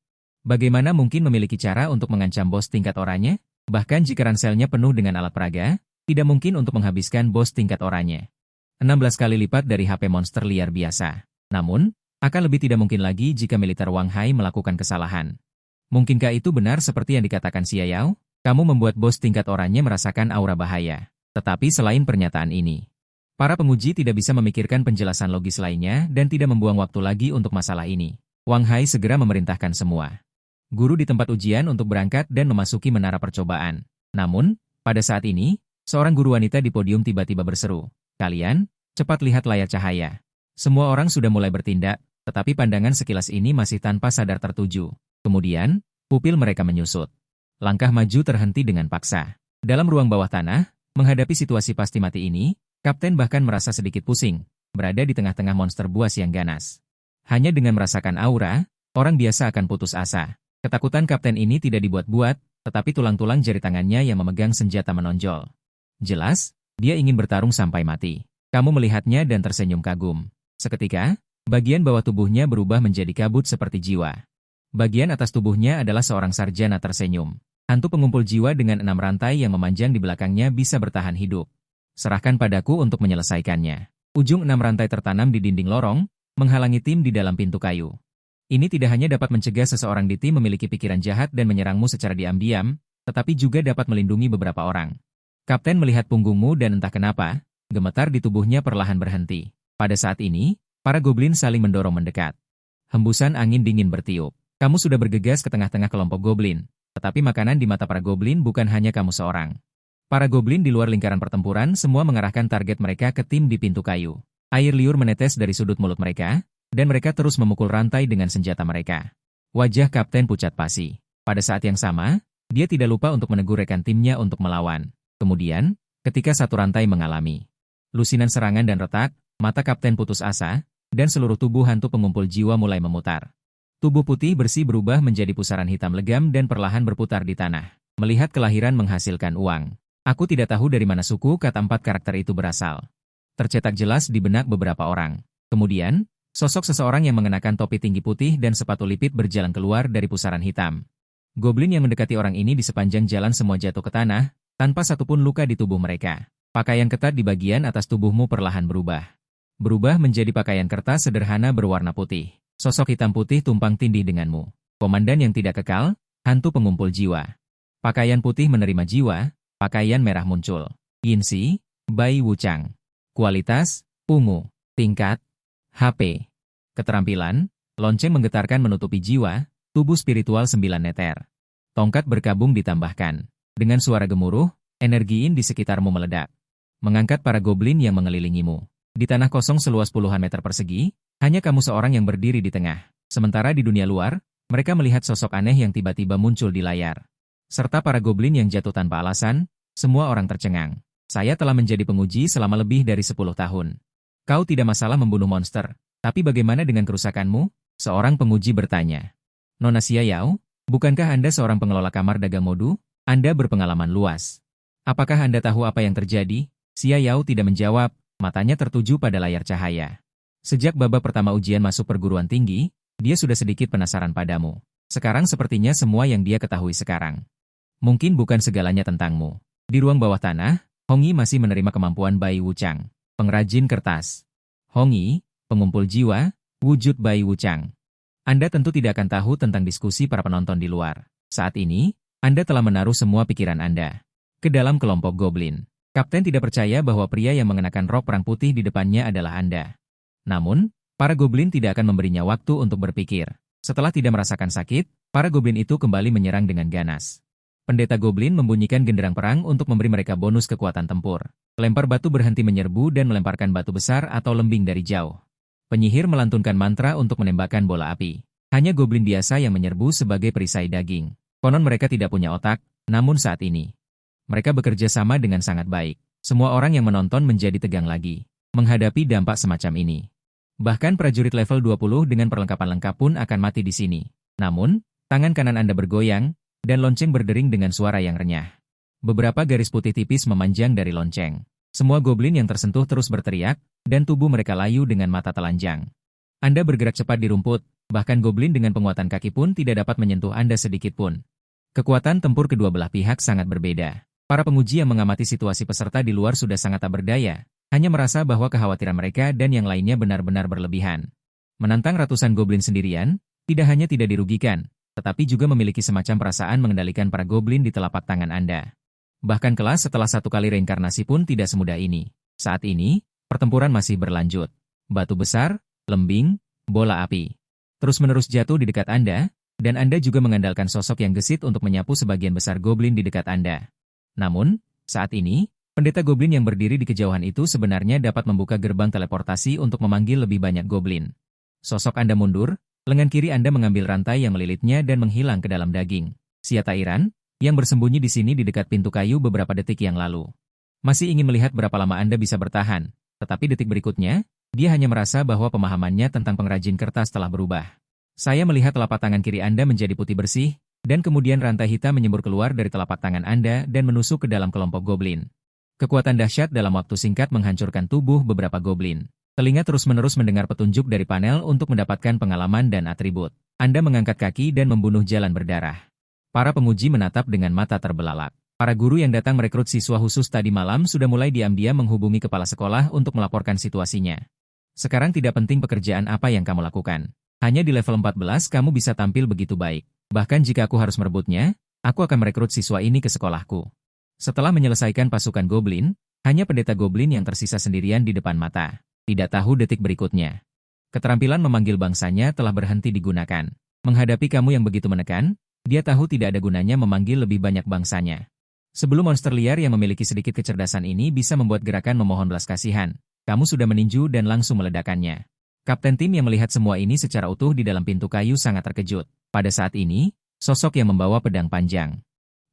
Bagaimana mungkin memiliki cara untuk mengancam bos tingkat oranye? Bahkan jika ranselnya penuh dengan alat peraga, tidak mungkin untuk menghabiskan bos tingkat oranye. 16 kali lipat dari HP monster liar biasa. Namun, akan lebih tidak mungkin lagi jika militer Wang Hai melakukan kesalahan. Mungkinkah itu benar seperti yang dikatakan Xia Yao? Kamu membuat bos tingkat oranye merasakan aura bahaya. Tetapi selain pernyataan ini, para penguji tidak bisa memikirkan penjelasan logis lainnya dan tidak membuang waktu lagi untuk masalah ini. Wang Hai segera memerintahkan semua guru di tempat ujian untuk berangkat dan memasuki menara percobaan. Namun, pada saat ini, seorang guru wanita di podium tiba-tiba berseru, "Kalian, cepat lihat layar cahaya." Semua orang sudah mulai bertindak, tetapi pandangan sekilas ini masih tanpa sadar tertuju. Kemudian, pupil mereka menyusut. Langkah maju terhenti dengan paksa. Dalam ruang bawah tanah, menghadapi situasi pasti mati ini, Kapten bahkan merasa sedikit pusing, berada di tengah-tengah monster buas yang ganas. Hanya dengan merasakan aura, orang biasa akan putus asa. Ketakutan Kapten ini tidak dibuat-buat, tetapi tulang-tulang jari tangannya yang memegang senjata menonjol. Jelas, dia ingin bertarung sampai mati. Kamu melihatnya dan tersenyum kagum. Seketika, bagian bawah tubuhnya berubah menjadi kabut seperti jiwa. Bagian atas tubuhnya adalah seorang sarjana tersenyum. Hantu pengumpul jiwa dengan 6 rantai yang memanjang di belakangnya bisa bertahan hidup. Serahkan padaku untuk menyelesaikannya. Ujung 6 rantai tertanam di dinding lorong, menghalangi tim di dalam pintu kayu. Ini tidak hanya dapat mencegah seseorang di tim memiliki pikiran jahat dan menyerangmu secara diam-diam, tetapi juga dapat melindungi beberapa orang. Kapten melihat punggungmu dan entah kenapa, gemetar di tubuhnya perlahan berhenti. Pada saat ini, para goblin saling mendorong mendekat. Hembusan angin dingin bertiup. Kamu sudah bergegas ke tengah-tengah kelompok goblin. Tetapi makanan di mata para goblin bukan hanya kamu seorang. Para goblin di luar lingkaran pertempuran semua mengarahkan target mereka ke tim di pintu kayu. Air liur menetes dari sudut mulut mereka, dan mereka terus memukul rantai dengan senjata mereka. Wajah Kapten pucat pasi. Pada saat yang sama, dia tidak lupa untuk menegur rekan timnya untuk melawan. Kemudian, ketika satu rantai mengalami lusinan serangan dan retak, mata Kapten putus asa, dan seluruh tubuh hantu pengumpul jiwa mulai memutar. Tubuh putih bersih berubah menjadi pusaran hitam legam dan perlahan berputar di tanah. Melihat kelahiran menghasilkan uang. Aku tidak tahu dari mana suku kata 4 karakter itu berasal. Tercetak jelas di benak beberapa orang. Kemudian, sosok seseorang yang mengenakan topi tinggi putih dan sepatu lipit berjalan keluar dari pusaran hitam. Goblin yang mendekati orang ini di sepanjang jalan semua jatuh ke tanah, tanpa satupun luka di tubuh mereka. Pakaian ketat di bagian atas tubuhmu perlahan berubah. Berubah menjadi pakaian kertas sederhana berwarna putih. Sosok hitam putih tumpang tindih denganmu. Komandan yang tidak kekal, hantu pengumpul jiwa. Pakaian putih menerima jiwa, pakaian merah muncul. Yinsi, Bai Wuchang. Kualitas, ungu. Tingkat, HP. Keterampilan, lonceng menggetarkan menutupi jiwa, tubuh spiritual 9 neter. Tongkat berkabung ditambahkan. Dengan suara gemuruh, energi yin di sekitarmu meledak. Mengangkat para goblin yang mengelilingimu. Di tanah kosong seluas puluhan meter persegi, hanya kamu seorang yang berdiri di tengah. Sementara di dunia luar, mereka melihat sosok aneh yang tiba-tiba muncul di layar. Serta para goblin yang jatuh tanpa alasan, semua orang tercengang. Saya telah menjadi penguji selama lebih dari 10 tahun. Kau tidak masalah membunuh monster, tapi bagaimana dengan kerusakanmu? Seorang penguji bertanya. Nona Xia Yao, bukankah Anda seorang pengelola kamar dagang modu? Anda berpengalaman luas. Apakah Anda tahu apa yang terjadi? Xia Yao tidak menjawab, matanya tertuju pada layar cahaya. Sejak babak pertama ujian masuk perguruan tinggi, dia sudah sedikit penasaran padamu. Sekarang sepertinya semua yang dia ketahui sekarang. Mungkin bukan segalanya tentangmu. Di ruang bawah tanah, Hongyi masih menerima kemampuan Bai Wuchang, pengrajin kertas. Hongyi, pengumpul jiwa, wujud Bai Wuchang. Anda tentu tidak akan tahu tentang diskusi para penonton di luar. Saat ini, Anda telah menaruh semua pikiran Anda ke dalam kelompok goblin. Kapten tidak percaya bahwa pria yang mengenakan rok perang putih di depannya adalah Anda. Namun, para goblin tidak akan memberinya waktu untuk berpikir. Setelah tidak merasakan sakit, para goblin itu kembali menyerang dengan ganas. Pendeta goblin membunyikan genderang perang untuk memberi mereka bonus kekuatan tempur. Pelempar batu berhenti menyerbu dan melemparkan batu besar atau lembing dari jauh. Penyihir melantunkan mantra untuk menembakkan bola api. Hanya goblin biasa yang menyerbu sebagai perisai daging. Konon mereka tidak punya otak, namun saat ini mereka bekerja sama dengan sangat baik. Semua orang yang menonton menjadi tegang lagi menghadapi dampak semacam ini. Bahkan prajurit level 20 dengan perlengkapan lengkap pun akan mati di sini. Namun, tangan kanan Anda bergoyang, dan lonceng berdering dengan suara yang renyah. Beberapa garis putih tipis memanjang dari lonceng. Semua goblin yang tersentuh terus berteriak, dan tubuh mereka layu dengan mata telanjang. Anda bergerak cepat di rumput, bahkan goblin dengan penguatan kaki pun tidak dapat menyentuh Anda sedikit pun. Kekuatan tempur kedua belah pihak sangat berbeda. Para penguji yang mengamati situasi peserta di luar sudah sangat tak berdaya, hanya merasa bahwa kekhawatiran mereka dan yang lainnya benar-benar berlebihan. Menantang ratusan goblin sendirian, tidak hanya tidak dirugikan, tetapi juga memiliki semacam perasaan mengendalikan para goblin di telapak tangan Anda. Bahkan kelas setelah satu kali reinkarnasi pun tidak semudah ini. Saat ini, pertempuran masih berlanjut. Batu besar, lembing, bola api terus-menerus jatuh di dekat Anda, dan Anda juga mengandalkan sosok yang gesit untuk menyapu sebagian besar goblin di dekat Anda. Namun, saat ini, pendeta goblin yang berdiri di kejauhan itu sebenarnya dapat membuka gerbang teleportasi untuk memanggil lebih banyak goblin. Sosok Anda mundur, lengan kiri Anda mengambil rantai yang melilitnya dan menghilang ke dalam daging. Siata Iran, yang bersembunyi di sini di dekat pintu kayu beberapa detik yang lalu. Masih ingin melihat berapa lama Anda bisa bertahan, tetapi detik berikutnya, dia hanya merasa bahwa pemahamannya tentang pengrajin kertas telah berubah. Saya melihat telapak tangan kiri Anda menjadi putih bersih, dan kemudian rantai hitam menyembur keluar dari telapak tangan Anda dan menusuk ke dalam kelompok goblin. Kekuatan dahsyat dalam waktu singkat menghancurkan tubuh beberapa goblin. Telinga terus-menerus mendengar petunjuk dari panel untuk mendapatkan pengalaman dan atribut. Anda mengangkat kaki dan membunuh jalan berdarah. Para penguji menatap dengan mata terbelalak. Para guru yang datang merekrut siswa khusus tadi malam sudah mulai diam-diam menghubungi kepala sekolah untuk melaporkan situasinya. Sekarang tidak penting pekerjaan apa yang kamu lakukan. Hanya di level 14 kamu bisa tampil begitu baik. Bahkan jika aku harus merebutnya, aku akan merekrut siswa ini ke sekolahku. Setelah menyelesaikan pasukan goblin, hanya pendeta goblin yang tersisa sendirian di depan mata. Tidak tahu detik berikutnya. Keterampilan memanggil bangsanya telah berhenti digunakan. Menghadapi kamu yang begitu menekan, dia tahu tidak ada gunanya memanggil lebih banyak bangsanya. Sebelum monster liar yang memiliki sedikit kecerdasan ini bisa membuat gerakan memohon belas kasihan, kamu sudah meninju dan langsung meledakannya. Kapten tim yang melihat semua ini secara utuh di dalam pintu kayu sangat terkejut. Pada saat ini, sosok yang membawa pedang panjang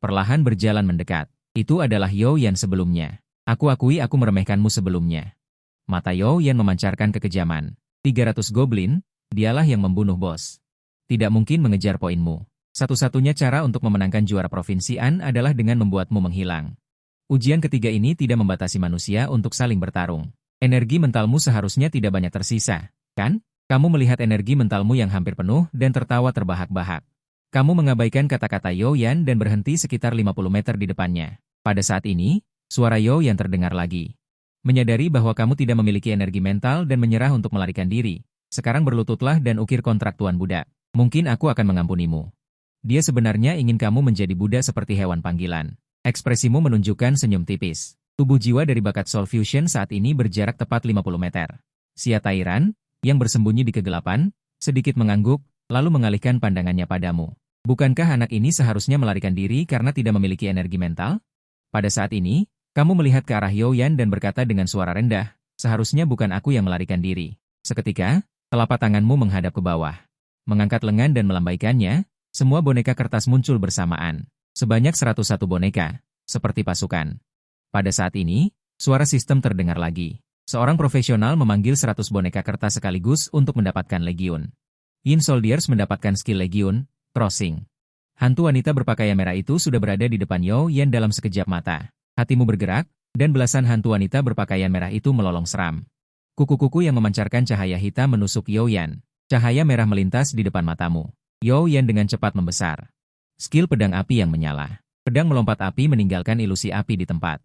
perlahan berjalan mendekat. Itu adalah Yo Yan sebelumnya. Aku akui aku meremehkanmu sebelumnya. Mata Yo Yan memancarkan kekejaman. 300 goblin, dialah yang membunuh bos. Tidak mungkin mengejar poinmu. Satu-satunya cara untuk memenangkan juara provinsian adalah dengan membuatmu menghilang. Ujian ketiga ini tidak membatasi manusia untuk saling bertarung. Energi mentalmu seharusnya tidak banyak tersisa, kan? Kamu melihat energi mentalmu yang hampir penuh dan tertawa terbahak-bahak. Kamu mengabaikan kata-kata Yo Yan dan berhenti sekitar 50 meter di depannya. Pada saat ini, suara Yo Yan terdengar lagi. Menyadari bahwa kamu tidak memiliki energi mental dan menyerah untuk melarikan diri. Sekarang berlututlah dan ukir kontrak Tuan Budak. Mungkin aku akan mengampunimu. Dia sebenarnya ingin kamu menjadi Buddha seperti hewan panggilan. Ekspresimu menunjukkan senyum tipis. Tubuh jiwa dari bakat Soul Fusion saat ini berjarak tepat 50 meter. Siata Iran, yang bersembunyi di kegelapan, sedikit mengangguk, lalu mengalihkan pandangannya padamu. Bukankah anak ini seharusnya melarikan diri karena tidak memiliki energi mental? Pada saat ini, kamu melihat ke arah Yo Yan dan berkata dengan suara rendah, seharusnya bukan aku yang melarikan diri. Seketika, telapak tanganmu menghadap ke bawah. Mengangkat lengan dan melambaikannya, semua boneka kertas muncul bersamaan. Sebanyak 101 boneka, seperti pasukan. Pada saat ini, suara sistem terdengar lagi. Seorang profesional memanggil 100 boneka kertas sekaligus untuk mendapatkan legiun. Yin Soldiers mendapatkan skill legiun, crossing. Hantu wanita berpakaian merah itu sudah berada di depan Yo Yan dalam sekejap mata. Hatimu bergerak, dan belasan hantu wanita berpakaian merah itu melolong seram. Kuku-kuku yang memancarkan cahaya hitam menusuk Yo Yan. Cahaya merah melintas di depan matamu. Yo Yan dengan cepat membesar. Skill pedang api yang menyala. Pedang melompat api meninggalkan ilusi api di tempat.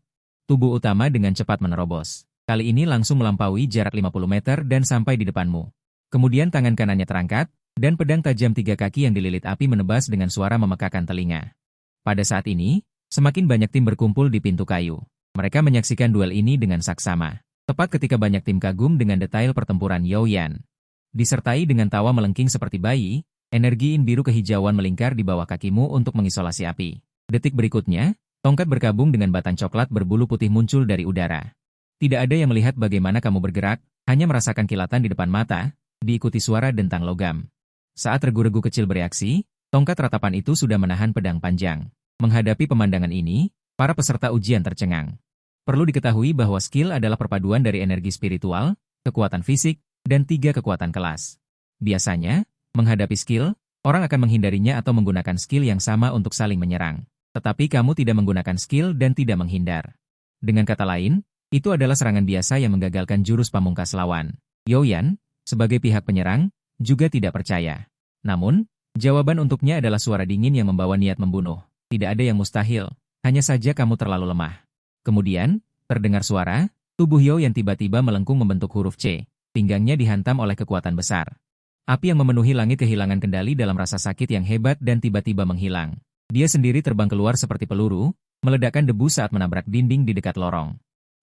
Tubuh utama dengan cepat menerobos. Kali ini langsung melampaui jarak 50 meter dan sampai di depanmu. Kemudian tangan kanannya terangkat, dan pedang tajam 3 kaki yang dililit api menebas dengan suara memekakan telinga. Pada saat ini, semakin banyak tim berkumpul di pintu kayu. Mereka menyaksikan duel ini dengan saksama. Tepat ketika banyak tim kagum dengan detail pertempuran Yao Yan. Disertai dengan tawa melengking seperti bayi, energi in biru kehijauan melingkar di bawah kakimu untuk mengisolasi api. Detik berikutnya, tongkat berkabung dengan batang coklat berbulu putih muncul dari udara. Tidak ada yang melihat bagaimana kamu bergerak, hanya merasakan kilatan di depan mata, diikuti suara dentang logam. Saat regu-regu kecil bereaksi, tongkat ratapan itu sudah menahan pedang panjang. Menghadapi pemandangan ini, para peserta ujian tercengang. Perlu diketahui bahwa skill adalah perpaduan dari energi spiritual, kekuatan fisik, dan 3 kekuatan kelas. Biasanya, menghadapi skill, orang akan menghindarinya atau menggunakan skill yang sama untuk saling menyerang. Tetapi kamu tidak menggunakan skill dan tidak menghindar. Dengan kata lain, itu adalah serangan biasa yang menggagalkan jurus pamungkas lawan. Yao Yan, sebagai pihak penyerang, juga tidak percaya. Namun, jawaban untuknya adalah suara dingin yang membawa niat membunuh. Tidak ada yang mustahil, hanya saja kamu terlalu lemah. Kemudian, terdengar suara, tubuh Yao Yan tiba-tiba melengkung membentuk huruf C. Pinggangnya dihantam oleh kekuatan besar. Api yang memenuhi langit kehilangan kendali dalam rasa sakit yang hebat dan tiba-tiba menghilang. Dia sendiri terbang keluar seperti peluru, meledakkan debu saat menabrak dinding di dekat lorong.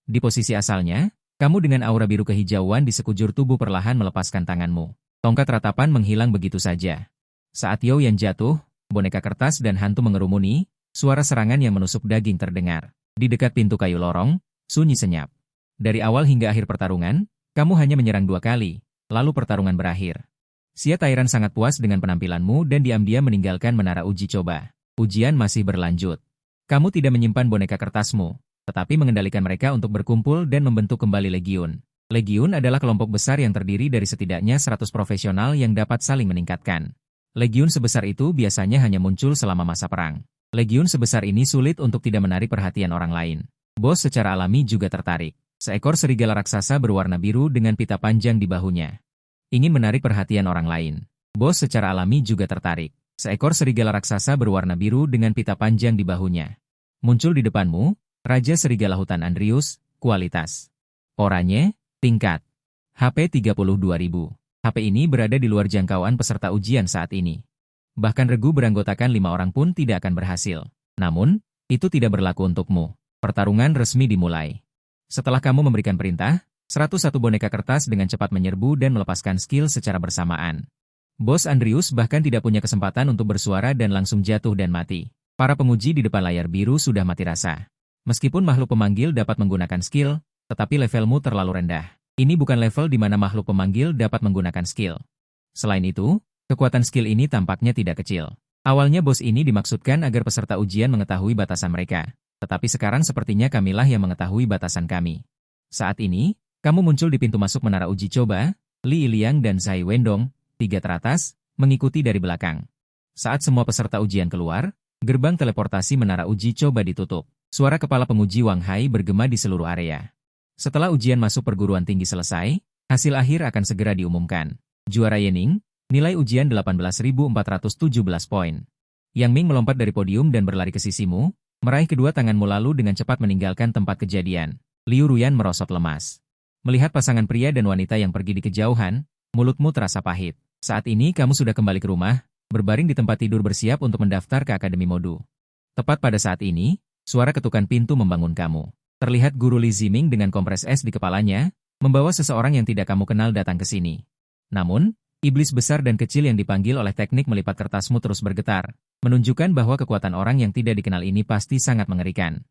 Di posisi asalnya, kamu dengan aura biru kehijauan di sekujur tubuh perlahan melepaskan tanganmu. Tongkat ratapan menghilang begitu saja. Saat Yao Yan jatuh, boneka kertas dan hantu mengerumuni, suara serangan yang menusuk daging terdengar. Di dekat pintu kayu lorong, sunyi senyap. Dari awal hingga akhir pertarungan, kamu hanya menyerang 2 kali, lalu pertarungan berakhir. Xia Tairan sangat puas dengan penampilanmu dan diam-diam meninggalkan menara uji coba. Ujian masih berlanjut. Kamu tidak menyimpan boneka kertasmu, tetapi mengendalikan mereka untuk berkumpul dan membentuk kembali legiun. Legiun adalah kelompok besar yang terdiri dari setidaknya 100 profesional yang dapat saling meningkatkan. Legiun sebesar itu biasanya hanya muncul selama masa perang. Legiun sebesar ini sulit untuk tidak menarik perhatian orang lain. Bos secara alami juga tertarik. Seekor serigala raksasa berwarna biru dengan pita panjang di bahunya. Ingin menarik perhatian orang lain. Bos secara alami juga tertarik. Seekor serigala raksasa berwarna biru dengan pita panjang di bahunya. Muncul di depanmu, Raja Serigala Hutan Andrius, kualitas. Oranye, tingkat. HP 32.000. HP ini berada di luar jangkauan peserta ujian saat ini. Bahkan regu beranggotakan 5 orang pun tidak akan berhasil. Namun, itu tidak berlaku untukmu. Pertarungan resmi dimulai. Setelah kamu memberikan perintah, 101 boneka kertas dengan cepat menyerbu dan melepaskan skill secara bersamaan. Bos Andrius bahkan tidak punya kesempatan untuk bersuara dan langsung jatuh dan mati. Para penguji di depan layar biru sudah mati rasa. Meskipun makhluk pemanggil dapat menggunakan skill, tetapi levelmu terlalu rendah. Ini bukan level di mana makhluk pemanggil dapat menggunakan skill. Selain itu, kekuatan skill ini tampaknya tidak kecil. Awalnya bos ini dimaksudkan agar peserta ujian mengetahui batasan mereka. Tetapi sekarang sepertinya kamilah yang mengetahui batasan kami. Saat ini, kamu muncul di pintu masuk menara uji coba, Li Iliang dan Zhai Wendong, 3 teratas, mengikuti dari belakang. Saat semua peserta ujian keluar, gerbang teleportasi menara uji coba ditutup. Suara kepala penguji Wang Hai bergema di seluruh area. Setelah ujian masuk perguruan tinggi selesai, hasil akhir akan segera diumumkan. Juara Yening, nilai ujian 18.417 poin. Yang Ming melompat dari podium dan berlari ke sisimu, meraih kedua tanganmu lalu dengan cepat meninggalkan tempat kejadian. Liu Ruyan merosot lemas. Melihat pasangan pria dan wanita yang pergi di kejauhan, mulutmu terasa pahit. Saat ini kamu sudah kembali ke rumah, berbaring di tempat tidur bersiap untuk mendaftar ke Akademi Modu. Tepat pada saat ini, suara ketukan pintu membangun kamu. Terlihat guru Li Ziming dengan kompres es di kepalanya, membawa seseorang yang tidak kamu kenal datang ke sini. Namun, iblis besar dan kecil yang dipanggil oleh teknik melipat kertasmu terus bergetar, menunjukkan bahwa kekuatan orang yang tidak dikenal ini pasti sangat mengerikan.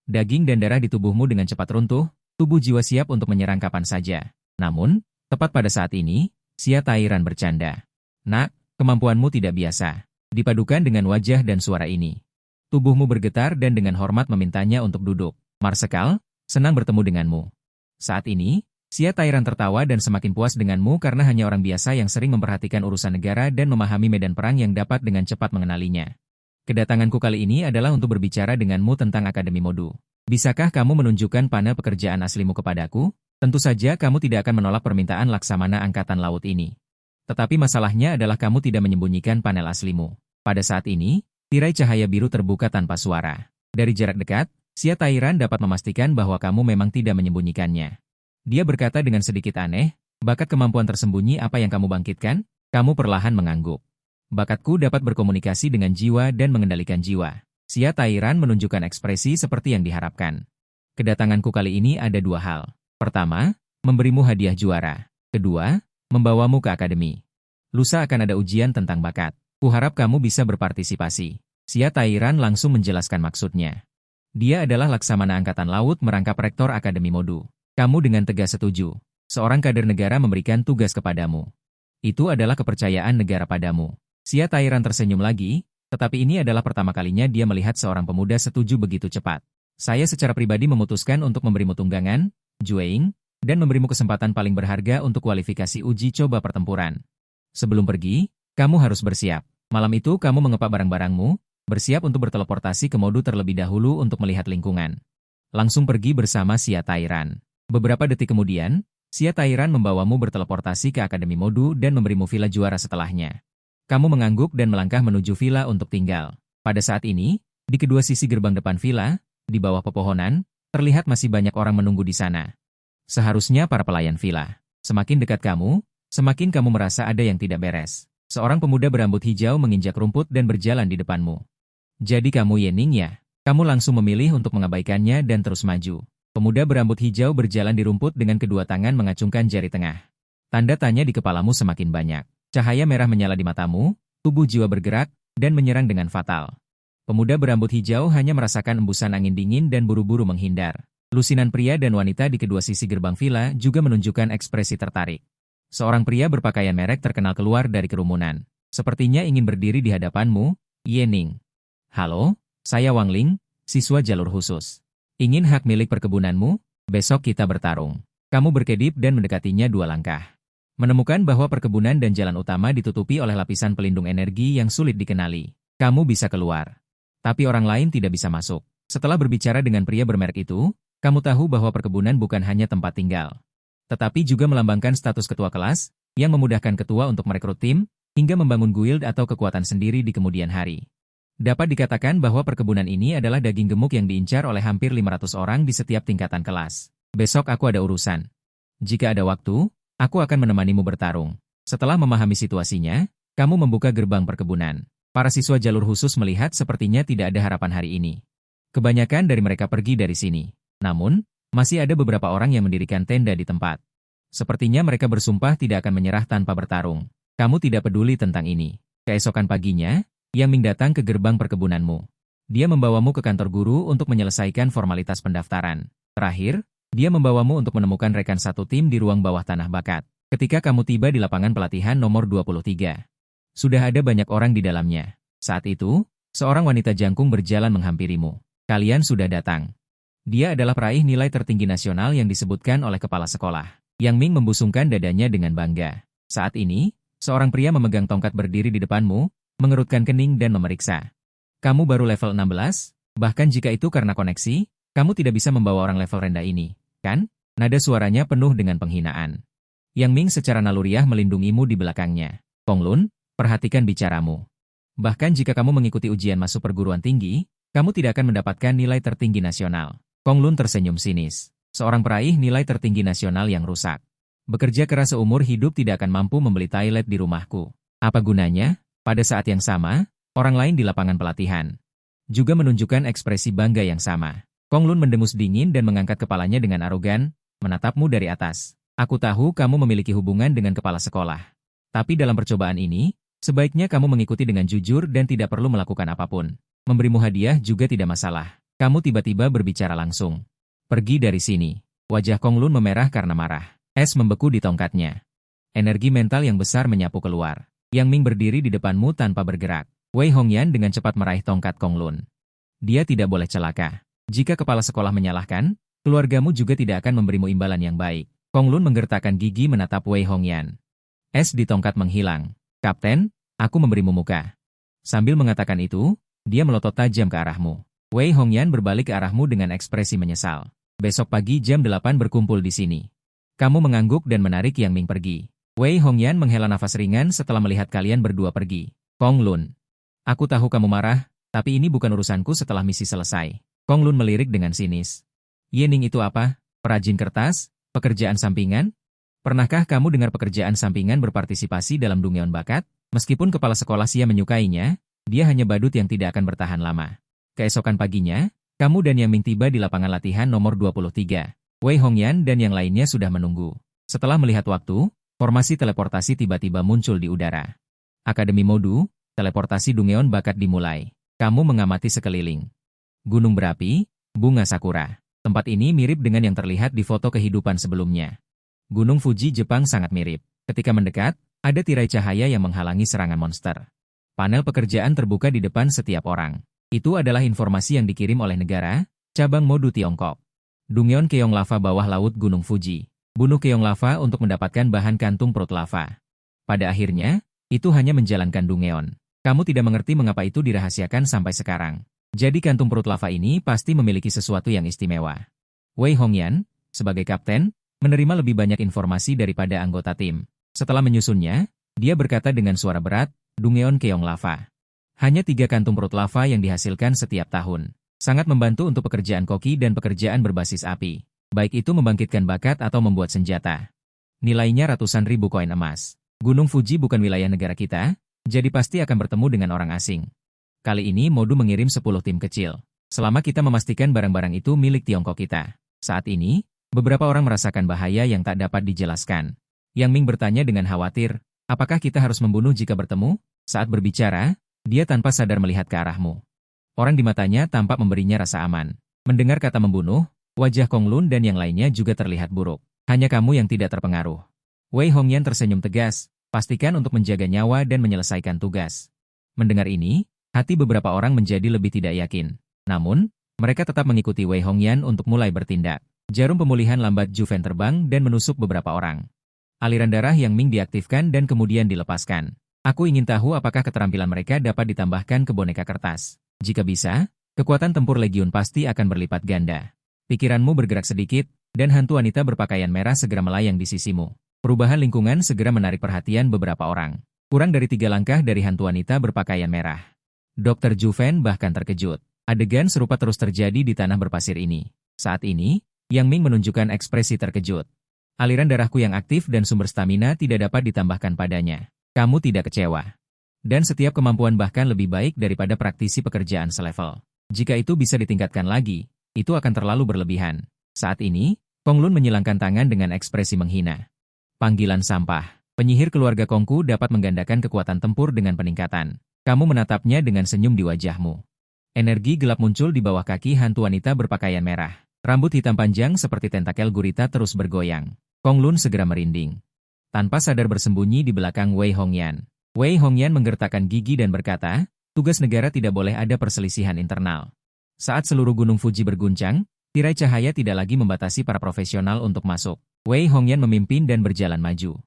Daging dan darah di tubuhmu dengan cepat runtuh, tubuh jiwa siap untuk menyerang kapan saja. Namun, tepat pada saat ini, Xia Tairan bercanda. Nak, kemampuanmu tidak biasa. Dipadukan dengan wajah dan suara ini. Tubuhmu bergetar dan dengan hormat memintanya untuk duduk. Marsekal, senang bertemu denganmu. Saat ini, Xia Tairan tertawa dan semakin puas denganmu karena hanya orang biasa yang sering memperhatikan urusan negara dan memahami medan perang yang dapat dengan cepat mengenalinya. Kedatanganku kali ini adalah untuk berbicara denganmu tentang Akademi Modu. Bisakah kamu menunjukkan panel pekerjaan aslimu kepadaku? Tentu saja kamu tidak akan menolak permintaan Laksamana Angkatan Laut ini. Tetapi masalahnya adalah kamu tidak menyembunyikan panel aslimu. Pada saat ini, tirai cahaya biru terbuka tanpa suara. Dari jarak dekat, Xia Tairan dapat memastikan bahwa kamu memang tidak menyembunyikannya. Dia berkata dengan sedikit aneh, bakat kemampuan tersembunyi apa yang kamu bangkitkan? Kamu perlahan mengangguk. Bakatku dapat berkomunikasi dengan jiwa dan mengendalikan jiwa. Xia Tairan menunjukkan ekspresi seperti yang diharapkan. Kedatanganku kali ini ada dua hal. Pertama, memberimu hadiah juara. Kedua, membawamu ke akademi. Lusa akan ada ujian tentang bakat. Kuharap kamu bisa berpartisipasi. Xia Tairan langsung menjelaskan maksudnya. Dia adalah Laksamana Angkatan Laut merangkap Rektor Akademi Modu. Kamu dengan tegas setuju. Seorang kader negara memberikan tugas kepadamu. Itu adalah kepercayaan negara padamu. Xia Tairan tersenyum lagi, tetapi ini adalah pertama kalinya dia melihat seorang pemuda setuju begitu cepat. Saya secara pribadi memutuskan untuk memberimu tunggangan, Jueying, dan memberimu kesempatan paling berharga untuk kualifikasi uji coba pertempuran. Sebelum pergi, kamu harus bersiap. Malam itu kamu mengepak barang-barangmu, bersiap untuk berteleportasi ke Modu terlebih dahulu untuk melihat lingkungan. Langsung pergi bersama Xia Tairan. Beberapa detik kemudian, Xia Tairan membawamu berteleportasi ke Akademi Modu dan memberimu villa juara setelahnya. Kamu mengangguk dan melangkah menuju villa untuk tinggal. Pada saat ini, di kedua sisi gerbang depan villa, di bawah pepohonan, terlihat masih banyak orang menunggu di sana. Seharusnya para pelayan villa. Semakin dekat kamu, semakin kamu merasa ada yang tidak beres. Seorang pemuda berambut hijau menginjak rumput dan berjalan di depanmu. Jadi kamu Yening ya? Kamu langsung memilih untuk mengabaikannya dan terus maju. Pemuda berambut hijau berjalan di rumput dengan kedua tangan mengacungkan jari tengah. Tanda tanya di kepalamu semakin banyak. Cahaya merah menyala di matamu, tubuh jiwa bergerak, dan menyerang dengan fatal. Pemuda berambut hijau hanya merasakan embusan angin dingin dan buru-buru menghindar. Lusinan pria dan wanita di kedua sisi gerbang villa juga menunjukkan ekspresi tertarik. Seorang pria berpakaian merek terkenal keluar dari kerumunan. Sepertinya ingin berdiri di hadapanmu, Yening. Halo, saya Wang Ling, siswa jalur khusus. Ingin hak milik perkebunanmu? Besok kita bertarung. Kamu berkedip dan mendekatinya 2 langkah. Menemukan bahwa perkebunan dan jalan utama ditutupi oleh lapisan pelindung energi yang sulit dikenali. Kamu bisa keluar. Tapi orang lain tidak bisa masuk. Setelah berbicara dengan pria bermerek itu, kamu tahu bahwa perkebunan bukan hanya tempat tinggal, tetapi juga melambangkan status ketua kelas, yang memudahkan ketua untuk merekrut tim, hingga membangun guild atau kekuatan sendiri di kemudian hari. Dapat dikatakan bahwa perkebunan ini adalah daging gemuk yang diincar oleh hampir 500 orang di setiap tingkatan kelas. Besok aku ada urusan. Jika ada waktu, aku akan menemanimu bertarung. Setelah memahami situasinya, kamu membuka gerbang perkebunan. Para siswa jalur khusus melihat sepertinya tidak ada harapan hari ini. Kebanyakan dari mereka pergi dari sini. Namun, masih ada beberapa orang yang mendirikan tenda di tempat. Sepertinya mereka bersumpah tidak akan menyerah tanpa bertarung. Kamu tidak peduli tentang ini. Keesokan paginya, Yang Ming datang ke gerbang perkebunanmu. Dia membawamu ke kantor guru untuk menyelesaikan formalitas pendaftaran. Terakhir, dia membawamu untuk menemukan rekan satu tim di ruang bawah tanah bakat. Ketika kamu tiba di lapangan pelatihan nomor 23. Sudah ada banyak orang di dalamnya. Saat itu, seorang wanita jangkung berjalan menghampirimu. Kalian sudah datang. Dia adalah peraih nilai tertinggi nasional yang disebutkan oleh kepala sekolah. Yang Ming membusungkan dadanya dengan bangga. Saat ini, seorang pria memegang tongkat berdiri di depanmu, mengerutkan kening dan memeriksa. Kamu baru level 16, bahkan jika itu karena koneksi, kamu tidak bisa membawa orang level rendah ini, kan? Nada suaranya penuh dengan penghinaan. Yang Ming secara naluriah melindungimu di belakangnya. Konglun, perhatikan bicaramu. Bahkan jika kamu mengikuti ujian masuk perguruan tinggi, kamu tidak akan mendapatkan nilai tertinggi nasional. Konglun tersenyum sinis. Seorang peraih nilai tertinggi nasional yang rusak. Bekerja keras seumur hidup tidak akan mampu membeli toilet di rumahku. Apa gunanya? Pada saat yang sama, orang lain di lapangan pelatihan juga menunjukkan ekspresi bangga yang sama. Konglun mendengus dingin dan mengangkat kepalanya dengan arogan, menatapmu dari atas. Aku tahu kamu memiliki hubungan dengan kepala sekolah. Tapi dalam percobaan ini, sebaiknya kamu mengikuti dengan jujur dan tidak perlu melakukan apapun. Memberimu hadiah juga tidak masalah. Kamu tiba-tiba berbicara langsung. Pergi dari sini. Wajah Konglun memerah karena marah. Es membeku di tongkatnya. Energi mental yang besar menyapu keluar. Yang Ming berdiri di depanmu tanpa bergerak. Wei Hongyan dengan cepat meraih tongkat Konglun. Dia tidak boleh celaka. Jika kepala sekolah menyalahkan, keluargamu juga tidak akan memberimu imbalan yang baik. Konglun menggertakkan gigi menatap Wei Hongyan. Es di tongkat menghilang. Kapten, aku memberimu muka. Sambil mengatakan itu, dia melotot tajam ke arahmu. Wei Hongyan berbalik ke arahmu dengan ekspresi menyesal. Besok pagi jam 8 berkumpul di sini. Kamu mengangguk dan menarik Yang Ming pergi. Wei Hongyan menghela nafas ringan setelah melihat kalian berdua pergi. Konglun, aku tahu kamu marah, tapi ini bukan urusanku setelah misi selesai. Konglun melirik dengan sinis. Yening itu apa? Perajin kertas? Pekerjaan sampingan? Pernahkah kamu dengar pekerjaan sampingan berpartisipasi dalam Dungeon bakat? Meskipun kepala sekolah Sia menyukainya, dia hanya badut yang tidak akan bertahan lama. Keesokan paginya, kamu dan Yang Ming tiba di lapangan latihan nomor 23. Wei Hongyan dan yang lainnya sudah menunggu. Setelah melihat waktu, formasi teleportasi tiba-tiba muncul di udara. Akademi Modu, teleportasi Dungeon bakat dimulai. Kamu mengamati sekeliling. Gunung berapi, bunga sakura. Tempat ini mirip dengan yang terlihat di foto kehidupan sebelumnya. Gunung Fuji Jepang sangat mirip. Ketika mendekat, ada tirai cahaya yang menghalangi serangan monster. Panel pekerjaan terbuka di depan setiap orang. Itu adalah informasi yang dikirim oleh negara, cabang Modu Tiongkok. Dungeon Keong Lava bawah laut Gunung Fuji. Bunuh Keong Lava untuk mendapatkan bahan kantung perut lava. Pada akhirnya, itu hanya menjalankan Dungeon. Kamu tidak mengerti mengapa itu dirahasiakan sampai sekarang. Jadi kantung perut lava ini pasti memiliki sesuatu yang istimewa. Wei Hongyan, sebagai kapten, menerima lebih banyak informasi daripada anggota tim. Setelah menyusunnya, dia berkata dengan suara berat, Dungeon Keong Lava. Hanya 3 kantung perut lava yang dihasilkan setiap tahun. Sangat membantu untuk pekerjaan koki dan pekerjaan berbasis api. Baik itu membangkitkan bakat atau membuat senjata. Nilainya ratusan ribu koin emas. Gunung Fuji bukan wilayah negara kita, jadi pasti akan bertemu dengan orang asing. Kali ini Modu mengirim 10 tim kecil. Selama kita memastikan barang-barang itu milik Tiongkok kita. Saat ini, beberapa orang merasakan bahaya yang tak dapat dijelaskan. Yang Ming bertanya dengan khawatir, apakah kita harus membunuh jika bertemu? Saat berbicara, dia tanpa sadar melihat ke arahmu. Orang di matanya tampak memberinya rasa aman. Mendengar kata membunuh, wajah Kong Lun dan yang lainnya juga terlihat buruk. Hanya kamu yang tidak terpengaruh. Wei Hongyan tersenyum tegas, pastikan untuk menjaga nyawa dan menyelesaikan tugas. Mendengar ini, hati beberapa orang menjadi lebih tidak yakin. Namun, mereka tetap mengikuti Wei Hongyan untuk mulai bertindak. Jarum pemulihan lambat Juven terbang dan menusuk beberapa orang. Aliran darah Yang Ming diaktifkan dan kemudian dilepaskan. Aku ingin tahu apakah keterampilan mereka dapat ditambahkan ke boneka kertas. Jika bisa, kekuatan tempur Legiun pasti akan berlipat ganda. Pikiranmu bergerak sedikit, dan hantu wanita berpakaian merah segera melayang di sisimu. Perubahan lingkungan segera menarik perhatian beberapa orang. Kurang dari 3 langkah dari hantu wanita berpakaian merah. Dr. Juven bahkan terkejut. Adegan serupa terus terjadi di tanah berpasir ini. Saat ini, Yang Ming menunjukkan ekspresi terkejut. Aliran darahku yang aktif dan sumber stamina tidak dapat ditambahkan padanya. Kamu tidak kecewa. Dan setiap kemampuan bahkan lebih baik daripada praktisi pekerjaan selevel. Jika itu bisa ditingkatkan lagi, itu akan terlalu berlebihan. Saat ini, Kong Lun menyilangkan tangan dengan ekspresi menghina. Panggilan sampah. Penyihir keluarga Kongku dapat menggandakan kekuatan tempur dengan peningkatan. Kamu menatapnya dengan senyum di wajahmu. Energi gelap muncul di bawah kaki hantu wanita berpakaian merah. Rambut hitam panjang seperti tentakel gurita terus bergoyang. Kong Lun segera merinding. Tanpa sadar bersembunyi di belakang Wei Hongyan. Wei Hongyan menggertakkan gigi dan berkata, tugas negara tidak boleh ada perselisihan internal. Saat seluruh Gunung Fuji berguncang, tirai cahaya tidak lagi membatasi para profesional untuk masuk. Wei Hongyan memimpin dan berjalan maju.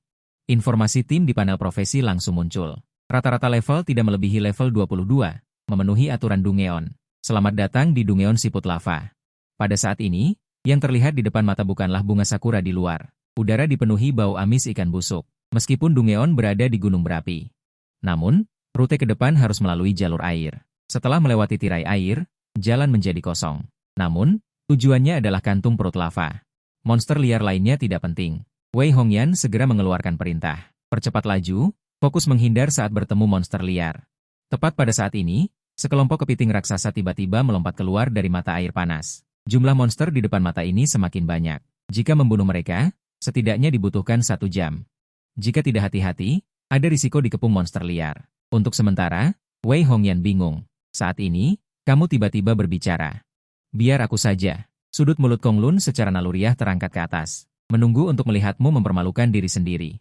Informasi tim di panel profesi langsung muncul. Rata-rata level tidak melebihi level 22, memenuhi aturan Dungeon. Selamat datang di Dungeon Siput Lava. Pada saat ini, yang terlihat di depan mata bukanlah bunga sakura di luar. Udara dipenuhi bau amis ikan busuk, meskipun Dungeon berada di gunung berapi. Namun, rute ke depan harus melalui jalur air. Setelah melewati tirai air, jalan menjadi kosong. Namun, tujuannya adalah kantung perut lava. Monster liar lainnya tidak penting. Wei Hongyan segera mengeluarkan perintah. Percepat laju, fokus menghindar saat bertemu monster liar. Tepat pada saat ini, sekelompok kepiting raksasa tiba-tiba melompat keluar dari mata air panas. Jumlah monster di depan mata ini semakin banyak. Jika membunuh mereka, setidaknya dibutuhkan 1 jam. Jika tidak hati-hati, ada risiko dikepung monster liar. Untuk sementara, Wei Hongyan bingung. Saat ini, kamu tiba-tiba berbicara. Biar aku saja. Sudut mulut Kong Lun secara naluriah terangkat ke atas. Menunggu untuk melihatmu mempermalukan diri sendiri.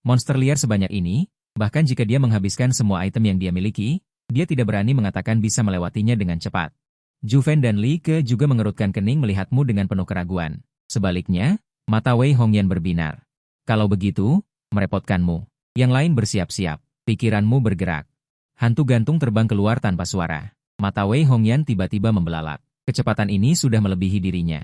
Monster liar sebanyak ini, bahkan jika dia menghabiskan semua item yang dia miliki, dia tidak berani mengatakan bisa melewatinya dengan cepat. Juven dan Li Ke juga mengerutkan kening melihatmu dengan penuh keraguan. Sebaliknya, mata Wei Hongyan berbinar. Kalau begitu, merepotkanmu. Yang lain bersiap-siap. Pikiranmu bergerak. Hantu gantung terbang keluar tanpa suara. Mata Wei Hongyan tiba-tiba membelalak. Kecepatan ini sudah melebihi dirinya.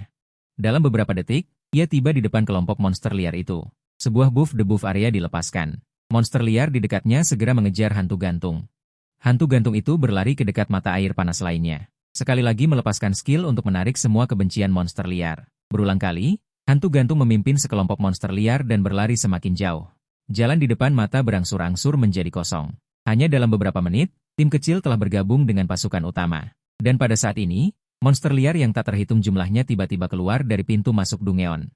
Dalam beberapa detik, ia tiba di depan kelompok monster liar itu. Sebuah buff debuff area dilepaskan. Monster liar di dekatnya segera mengejar hantu gantung. Hantu gantung itu berlari ke dekat mata air panas lainnya. Sekali lagi melepaskan skill untuk menarik semua kebencian monster liar. Berulang kali, Hantu gantung memimpin sekelompok monster liar dan berlari semakin jauh. Jalan di depan mata berangsur-angsur menjadi kosong. Hanya dalam beberapa menit, tim kecil telah bergabung dengan pasukan utama. Dan pada saat ini, monster liar yang tak terhitung jumlahnya tiba-tiba keluar dari pintu masuk Dungeon.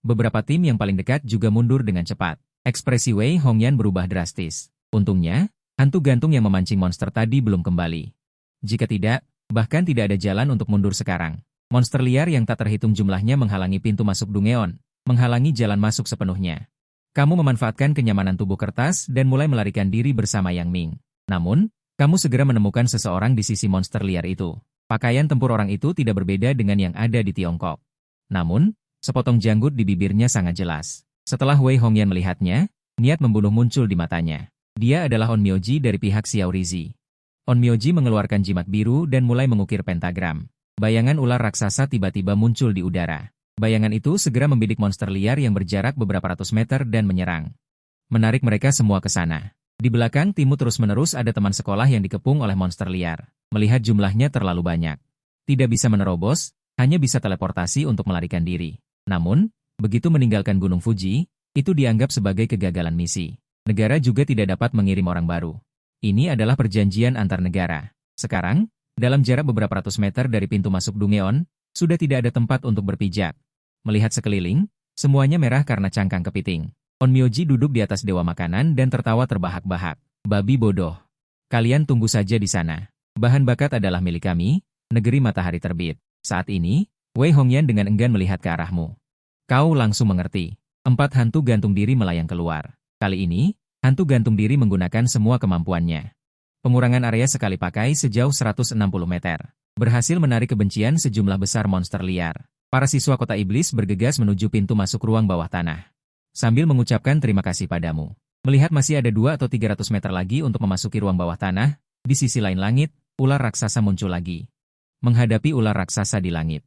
Beberapa tim yang paling dekat juga mundur dengan cepat. Ekspresi Wei Hongyan berubah drastis. Untungnya, hantu gantung yang memancing monster tadi belum kembali. Jika tidak, bahkan tidak ada jalan untuk mundur sekarang. Monster liar yang tak terhitung jumlahnya menghalangi pintu masuk Dungeon, menghalangi jalan masuk sepenuhnya. Kamu memanfaatkan kenyamanan tubuh kertas dan mulai melarikan diri bersama Yang Ming. Namun, kamu segera menemukan seseorang di sisi monster liar itu. Pakaian tempur orang itu tidak berbeda dengan yang ada di Tiongkok. Namun, sepotong janggut di bibirnya sangat jelas. Setelah Wei Hongyan melihatnya, niat membunuh muncul di matanya. Dia adalah On Myoji dari pihak Xiao Rizi. On Myoji mengeluarkan jimat biru dan mulai mengukir pentagram. Bayangan ular raksasa tiba-tiba muncul di udara. Bayangan itu segera membidik monster liar yang berjarak beberapa ratus meter dan menyerang. Menarik mereka semua ke sana. Di belakang Timu terus-menerus ada teman sekolah yang dikepung oleh monster liar. Melihat jumlahnya terlalu banyak. Tidak bisa menerobos, hanya bisa teleportasi untuk melarikan diri. Namun, begitu meninggalkan Gunung Fuji, itu dianggap sebagai kegagalan misi. Negara juga tidak dapat mengirim orang baru. Ini adalah perjanjian antar negara. Sekarang, dalam jarak beberapa ratus meter dari pintu masuk Dungeon, sudah tidak ada tempat untuk berpijak. Melihat sekeliling, semuanya merah karena cangkang kepiting. On Myoji duduk di atas dewa makanan dan tertawa terbahak-bahak. Babi bodoh. Kalian tunggu saja di sana. Bahan bakat adalah milik kami, negeri matahari terbit. Saat ini, Wei Hongyan dengan enggan melihat ke arahmu. Kau langsung mengerti. 4 hantu gantung diri melayang keluar. Kali ini, hantu gantung diri menggunakan semua kemampuannya. Pengurangan area sekali pakai sejauh 160 meter. Berhasil menarik kebencian sejumlah besar monster liar. Para siswa kota iblis bergegas menuju pintu masuk ruang bawah tanah. Sambil mengucapkan terima kasih padamu. Melihat masih ada 2 atau 300 meter lagi untuk memasuki ruang bawah tanah, di sisi lain langit, ular raksasa muncul lagi. Menghadapi ular raksasa di langit,